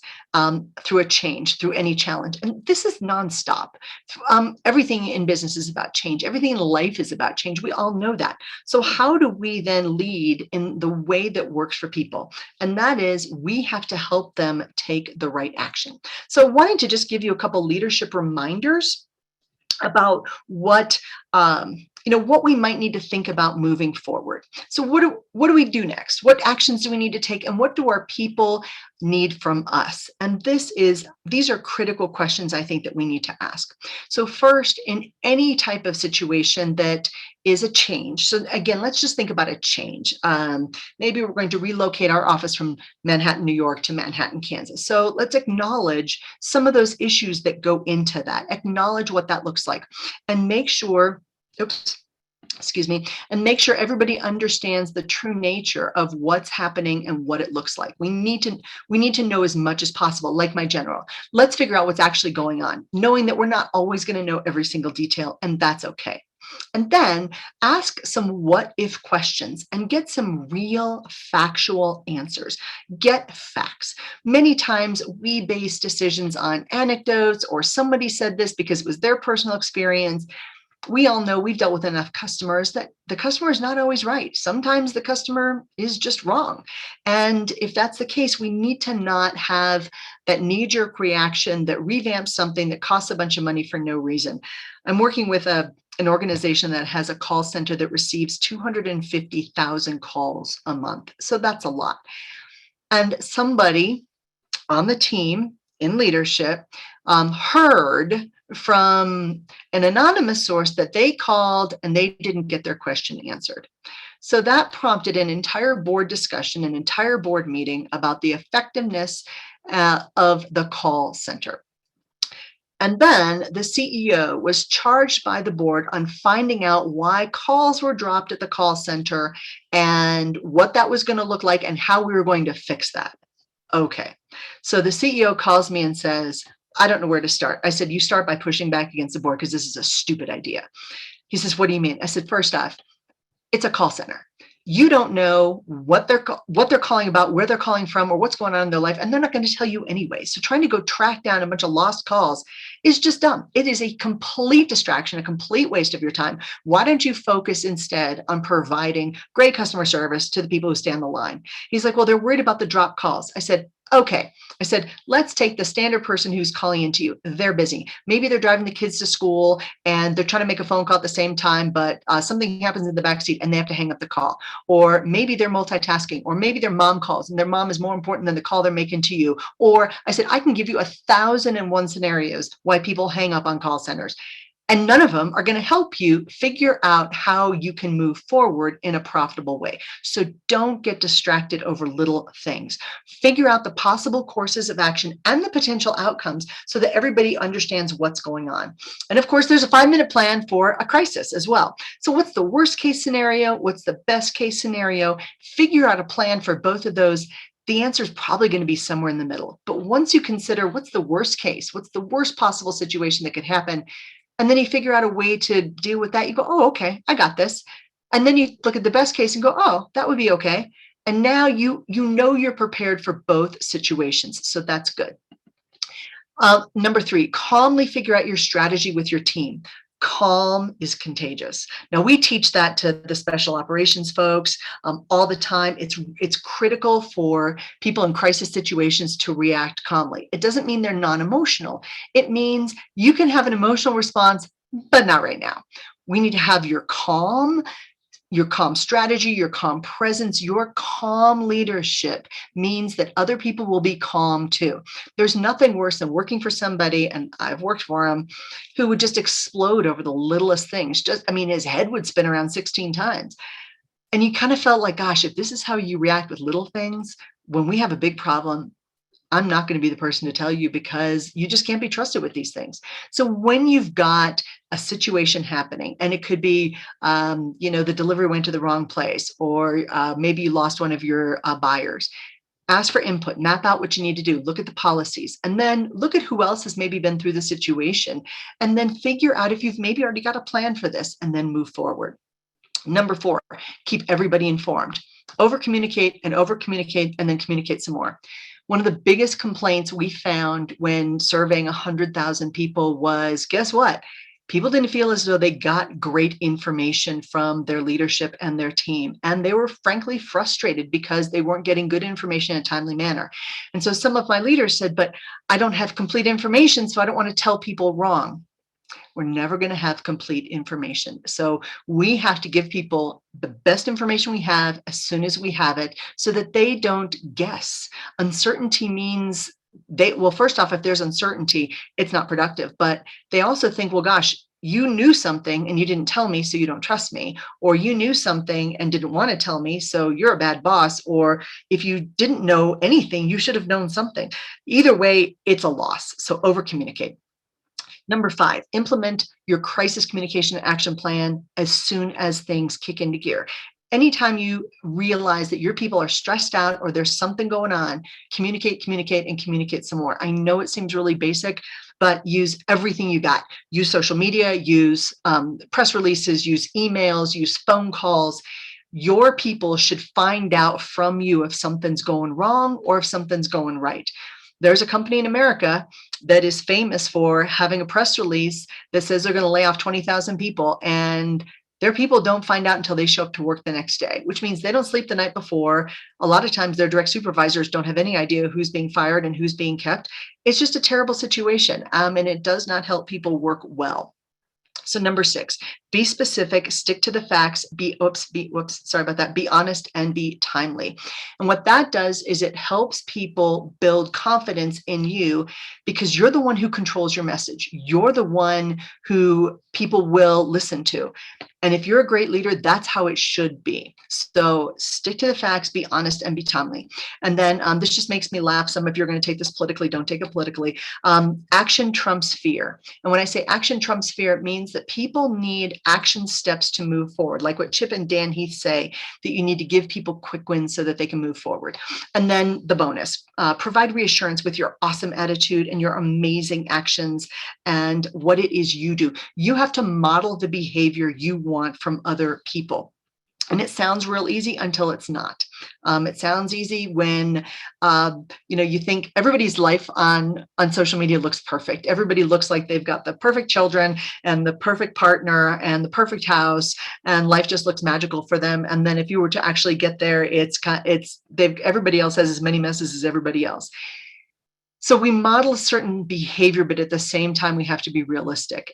through a change, through any challenge. And this is nonstop. Everything in business is about change. Everything in life is about change. We all know that. So how do we then lead in the way that works for people? And that is, we have to help them take the right action. So I wanted to just give you a couple leadership reminders about what what we might need to think about moving forward. So what do we do next? What actions do we need to take, and what do our people need from us? And these are critical questions I think that we need to ask. So first, in any type of situation that is a change. So again, let's just think about a change. Maybe we're going to relocate our office from Manhattan, New York to Manhattan, Kansas. So let's acknowledge some of those issues that go into that. Acknowledge what that looks like, and make sure and make sure everybody understands the true nature of what's happening and what it looks like. We need to know as much as possible. Like my general, let's figure out what's actually going on, knowing that we're not always going to know every single detail, and that's okay. And then ask some what if questions and get some real factual answers. Get facts. Many times we base decisions on anecdotes, or somebody said this because it was their personal experience. We all know, we've dealt with enough customers, that the customer is not always right. Sometimes the customer is just wrong. And if that's the case, we need to not have that knee-jerk reaction that revamps something that costs a bunch of money for no reason. I'm working with an organization that has a call center that receives 250,000 calls a month. So that's a lot. And somebody on the team in leadership heard from an anonymous source that they called and they didn't get their question answered. So that prompted an entire board discussion, an entire board meeting about the effectiveness of the call center. And then the CEO was charged by the board on finding out why calls were dropped at the call center and what that was going to look like and how we were going to fix that. Okay, so the CEO calls me and says, I don't know where to start. I said, you start by pushing back against the board because this is a stupid idea. He says, what do you mean? I said, first off, it's a call center. You don't know what they're calling about, where they're calling from, or what's going on in their life, and they're not going to tell you anyway. So trying to go track down a bunch of lost calls is just dumb. It is a complete distraction, a complete waste of your time. Why don't you focus instead on providing great customer service to the people who stand the line? He's like, well, they're worried about the drop calls. I said, okay. I said, let's take the standard person who's calling into you. They're busy. Maybe they're driving the kids to school and they're trying to make a phone call at the same time, but something happens in the backseat and they have to hang up the call. Or maybe they're multitasking, or maybe their mom calls and their mom is more important than the call they're making to you. Or I said, I can give you 1,001 scenarios why people hang up on call centers. And none of them are going to help you figure out how you can move forward in a profitable way. So don't get distracted over little things. Figure out the possible courses of action and the potential outcomes so that everybody understands what's going on. And of course, there's a 5-minute plan for a crisis as well. So what's the worst case scenario? What's the best case scenario? Figure out a plan for both of those. The answer is probably going to be somewhere in the middle. But once you consider what's the worst case, what's the worst possible situation that could happen, and then you figure out a way to deal with that, you go, oh, okay, I got this. And then you look at the best case and go, oh, that would be okay. And now you know you're prepared for both situations. So that's good. Number 3, calmly figure out your strategy with your team. Calm is contagious. Now, we teach that to the special operations folks all the time. It's critical for people in crisis situations to react calmly. It doesn't mean they're non-emotional. It means you can have an emotional response, but not right now. We need to have your calm strategy, your calm presence, your calm leadership means that other people will be calm too. There's nothing worse than working for somebody, and I've worked for him, who would just explode over the littlest things. His head would spin around 16 times. And you kind of felt like, gosh, if this is how you react with little things, when we have a big problem, I'm not going to be the person to tell you, because you just can't be trusted with these things. So when you've got a situation happening, and it could be, the delivery went to the wrong place, or maybe you lost one of your buyers, ask for input, map out what you need to do, look at the policies, and then look at who else has maybe been through the situation, and then figure out if you've maybe already got a plan for this, and then move forward. Number 4, keep everybody informed. Over communicate and then communicate some more. One of the biggest complaints we found when surveying 100,000 people was, guess what? People didn't feel as though they got great information from their leadership and their team. And they were frankly frustrated because they weren't getting good information in a timely manner. And so some of my leaders said, but I don't have complete information, so I don't want to tell people wrong. We're never going to have complete information. So we have to give people the best information we have as soon as we have it so that they don't guess. Uncertainty means well, first off, if there's uncertainty, it's not productive, but they also think, well, gosh, you knew something and you didn't tell me, so you don't trust me, or you knew something and didn't want to tell me, so you're a bad boss, or if you didn't know anything, you should have known something. Either way, it's a loss. So over communicate. Number 5, implement your crisis communication action plan as soon as things kick into gear. Anytime you realize that your people are stressed out or there's something going on, communicate, and communicate some more. I know it seems really basic, but use everything you got. Use social media, use press releases, use emails, use phone calls. Your people should find out from you if something's going wrong or if something's going right. There's a company in America that is famous for having a press release that says they're going to lay off 20,000 people, and their people don't find out until they show up to work the next day, which means they don't sleep the night before. A lot of times their direct supervisors don't have any idea who's being fired and who's being kept. It's just a terrible situation, and it does not help people work well. So number 6, be specific, stick to the facts, be honest and be timely. And what that does is it helps people build confidence in you because you're the one who controls your message. You're the one who people will listen to. And if you're a great leader, that's how it should be. So stick to the facts, be honest, and be timely. And then this just makes me laugh. Some of you are going to take this politically, don't take it politically. Action trumps fear. And when I say action trumps fear, it means that people need action steps to move forward. Like what Chip and Dan Heath say, that you need to give people quick wins so that they can move forward. And then the bonus, provide reassurance with your awesome attitude and your amazing actions and what it is you do. You have to model the behavior you want from other people. And it sounds real easy until it's not. It sounds easy when you think everybody's life on social media looks perfect. Everybody looks like they've got the perfect children and the perfect partner and the perfect house, and life just looks magical for them. And then if you were to actually get there, everybody else has as many messes as everybody else. So we model a certain behavior, but at the same time, we have to be realistic.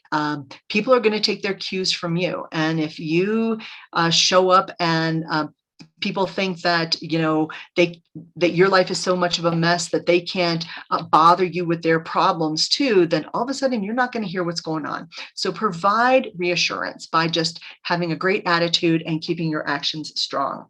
People are going to take their cues from you. And if you show up and people think that, that your life is so much of a mess that they can't bother you with their problems too, then all of a sudden you're not going to hear what's going on. So provide reassurance by just having a great attitude and keeping your actions strong.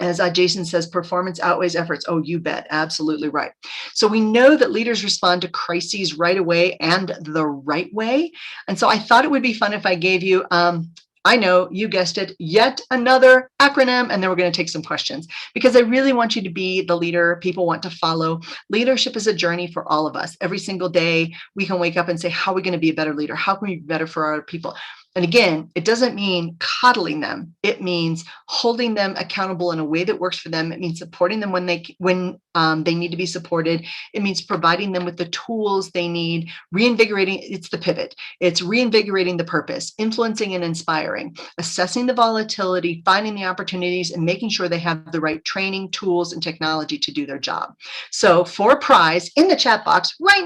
As Jason says, performance outweighs efforts. Oh, you bet. Absolutely right. So we know that leaders respond to crises right away and the right way. And so I thought it would be fun if I gave you, I know, you guessed it, yet another acronym, and then we're going to take some questions because I really want you to be the leader people want to follow. Leadership is a journey for all of us. Every single day we can wake up and say, how are we going to be a better leader? How can we be better for our people? And again, it doesn't mean coddling them. It means holding them accountable in a way that works for them. It means supporting them when they need to be supported. It means providing them with the tools they need, reinvigorating. It's the pivot. It's reinvigorating the purpose, influencing and inspiring, assessing the volatility, finding the opportunities, and making sure they have the right training, tools, and technology to do their job. So for a prize in the chat box right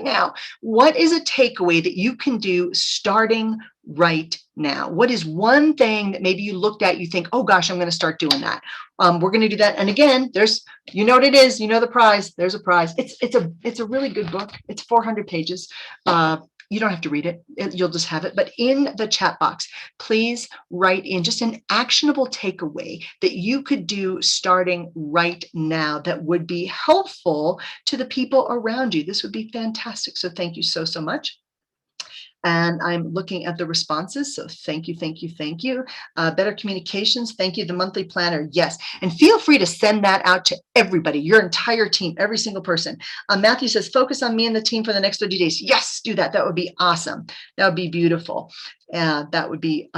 now, what is a takeaway that you can do starting right now? What is one thing that maybe you looked at, you think, oh gosh, I'm going to start doing that. We're going to do that. And again, there's, you know what it is, the prize, there's a prize. It's a really good book. It's 400 pages. You don't have to read it. You'll just have it. But in the chat box, please write in just an actionable takeaway that you could do starting right now that would be helpful to the people around you. This would be fantastic. So thank you so much. And I'm looking at the responses. So thank you. Better communications. Thank you. The monthly planner. Yes. And feel free to send that out to everybody, your entire team, every single person. Matthew says, focus on me and the team for the next 30 days. Yes, do that. That would be awesome. That would be beautiful. That would be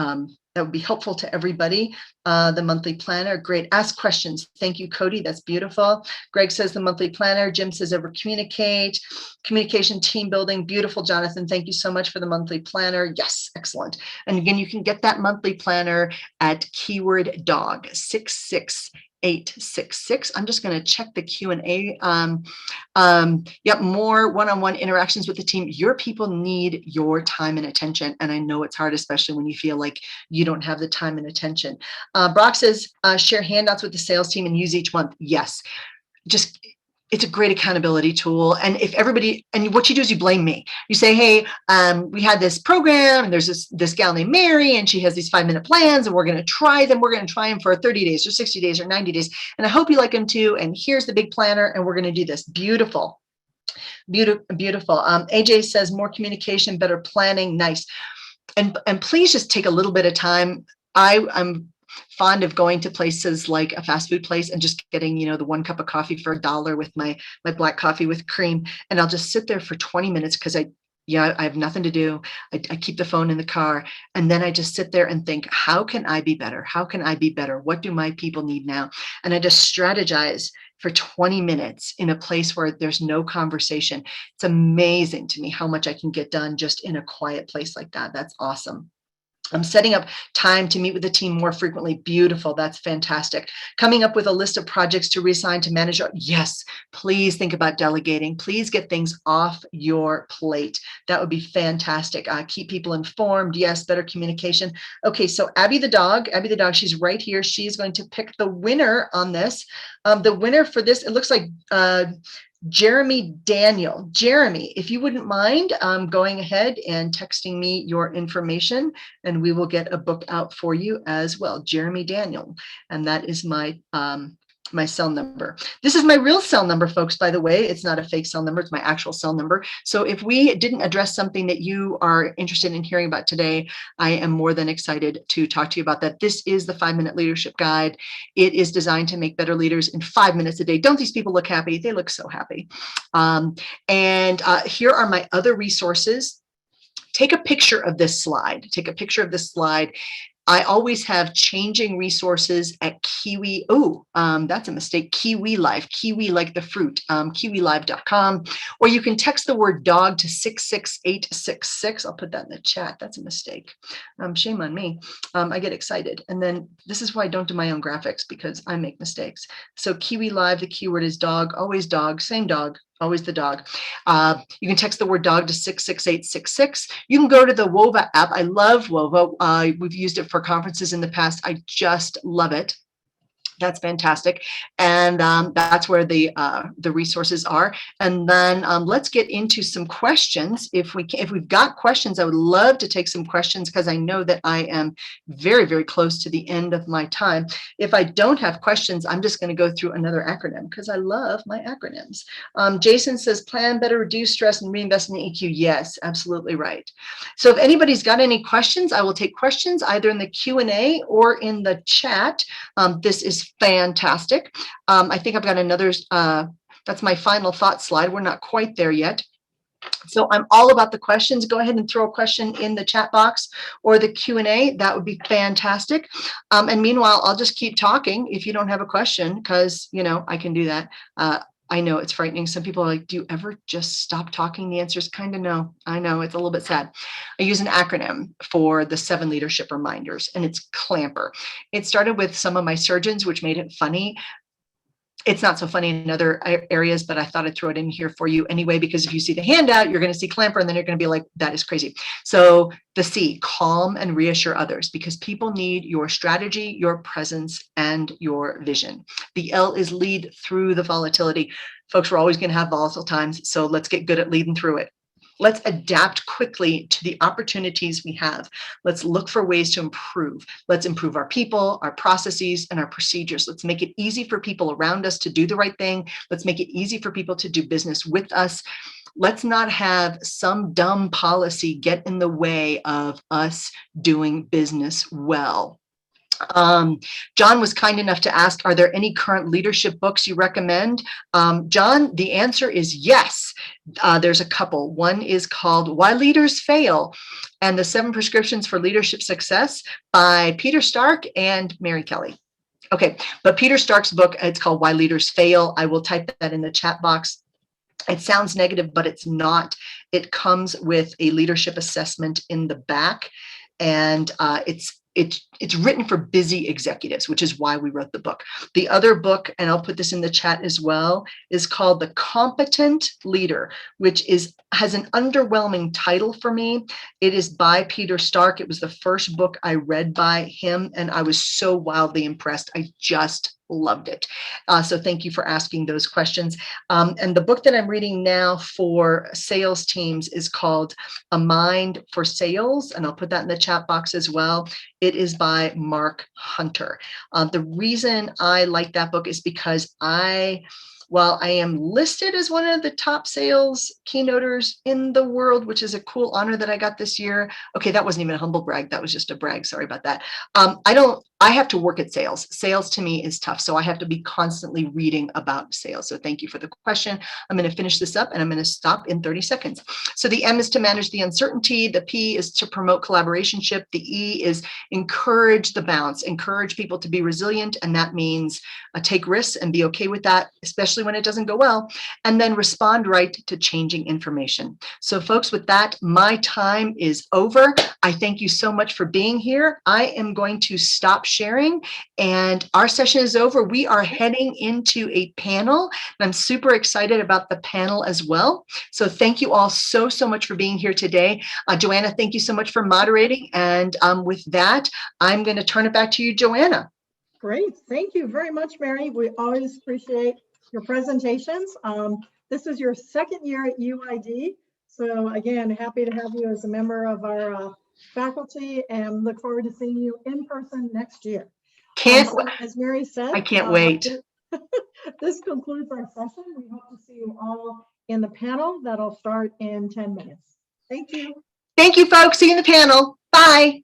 that would be helpful to everybody. The monthly planner, great. Ask questions. Thank you, Cody. That's beautiful. Greg says the monthly planner. Jim says over communicate. Communication, team building. Beautiful, Jonathan. Thank you so much for the monthly planner. Yes, excellent. And again, you can get that monthly planner at keyword dog 66866. I'm just going to check the Q&A. Yep, more one-on-one interactions with the team. Your people need your time and attention. And I know it's hard, especially when you feel like you don't have the time and attention. Brock says, share handouts with the sales team and use each month. Yes, just it's a great accountability tool. And if everybody, and what you do is you blame me. You say, hey, we had this program and there's this gal named Mary and she has these 5-minute plans and we're going to try them. We're going to try them for 30 days or 60 days or 90 days. And I hope you like them too. And here's the big planner and we're going to do this. Beautiful. Beautiful. Beautiful. AJ says more communication, better planning. Nice. And please just take a little bit of time. I'm fond of going to places like a fast food place and just getting, the 1 cup of coffee for $1 with my black coffee with cream. And I'll just sit there for 20 minutes because I have nothing to do. I keep the phone in the car. And then I just sit there and think, how can I be better? How can I be better? What do my people need now? And I just strategize for 20 minutes in a place where there's no conversation. It's amazing to me how much I can get done just in a quiet place like that. That's awesome. I'm setting up time to meet with the team more frequently. Beautiful. That's fantastic. Coming up with a list of projects to reassign to manager. Yes, please think about delegating. Please get things off your plate. That would be fantastic. Keep people informed. Yes, better communication. Okay, so Abby the dog, she's right here. She's going to pick the winner on this. The winner for this, it looks like Jeremy Daniel. Jeremy, if you wouldn't mind going ahead and texting me your information and we will get a book out for you as well. Jeremy Daniel. And that is my my cell number. This is my real cell number, folks, by the way. It's not a fake cell number. It's my actual cell number. So if we didn't address something that you are interested in hearing about today, I am more than excited to talk to you about that. This is the 5-Minute Leadership Guide. It is designed to make better leaders in 5 minutes a day. Don't these people look happy? They look so happy. Here are my other resources. Take a picture of this slide. Take a picture of this slide. I always have changing resources at Kiwi. Oh, that's a mistake. Kiwi Live, Kiwi like the fruit, kiwilive.com. Or you can text the word dog to 66866. I'll put that in the chat. That's a mistake. Shame on me. I get excited. And then this is why I don't do my own graphics, because I make mistakes. So Kiwi Live, the keyword is dog, always dog, same dog. Always the dog. You can text the word dog to 66866. You can go to the Wova app. I love Wova. We've used it for conferences in the past. I just love it. That's fantastic. And that's where the resources are. And then let's get into some questions. If we've got questions, I would love to take some questions because I know that I am very, very close to the end of my time. If I don't have questions, I'm just going to go through another acronym because I love my acronyms. Jason says, plan better, reduce stress, and reinvest in EQ. Yes, absolutely right. So if anybody's got any questions, I will take questions either in the Q&A or in the chat. This is fantastic. I think I've got another, that's my final thought slide. We're not quite there yet. So I'm all about the questions. Go ahead and throw a question in the chat box or the Q&A. That would be fantastic. And meanwhile, I'll just keep talking if you don't have a question, because, I can do that. I know it's frightening. Some people are like, do you ever just stop talking? The answer is kind of no. I know it's a little bit sad. I use an acronym for the 7 leadership reminders, and it's CLAMPER. It started with some of my surgeons, which made it funny. It's not so funny in other areas, but I thought I'd throw it in here for you anyway, because if you see the handout, you're going to see CLAMPER, and then you're going to be like, that is crazy. So the C, calm and reassure others, because people need your strategy, your presence, and your vision. The L is lead through the volatility. Folks, we're always going to have volatile times, so let's get good at leading through it. Let's adapt quickly to the opportunities we have. Let's look for ways to improve. Let's improve our people, our processes, and our procedures. Let's make it easy for people around us to do the right thing. Let's make it easy for people to do business with us. Let's not have some dumb policy get in the way of us doing business well. John was kind enough to ask, are there any current leadership books you recommend? John, the answer is yes. There's a couple. One is called Why Leaders Fail and the 7 Prescriptions for Leadership Success by Peter Stark and Mary Kelly. Okay, but Peter Stark's book, it's called Why Leaders Fail. I will type that in the chat box. It sounds negative, but it's not. It comes with a leadership assessment in the back, and it's written for busy executives, which is why we wrote the book. The other book, and I'll put this in the chat as well, is called The Competent Leader, which has an underwhelming title for me. It is by Peter Stark. It was the first book I read by him, and I was so wildly impressed. I just loved it. So thank you for asking those questions. And the book that I'm reading now for sales teams is called A Mind for Sales, and I'll put that in the chat box as well. It is by Mark Hunter. The reason I like that book is because while I am listed as one of the top sales keynoters in the world, which is a cool honor that I got this year. Okay, that wasn't even a humble brag. That was just a brag. Sorry about that. I have to work at sales. Sales to me is tough. So I have to be constantly reading about sales. So thank you for the question. I'm going to finish this up and I'm going to stop in 30 seconds. So the M is to manage the uncertainty. The P is to promote collaborationship. The E is encourage the bounce, encourage people to be resilient. And that means take risks and be okay with that, especially when it doesn't go well, and then respond right to changing information. So folks, with that, my time is over. I thank you so much for being here. I am going to stop sharing and our session is over. We are heading into a panel and I'm super excited about the panel as well. So thank you all so much for being here today. Joanna, thank you so much for moderating. And with that, I'm going to turn it back to you, Joanna. Great. Thank you very much, Mary. We always appreciate your presentations. This is your second year at UID. So again, happy to have you as a member of our faculty and look forward to seeing you in person next year. As Mary said, I can't wait. This concludes our session. We hope to see you all in the panel that'll start in 10 minutes. Thank you. Thank you, folks. See you in the panel. Bye.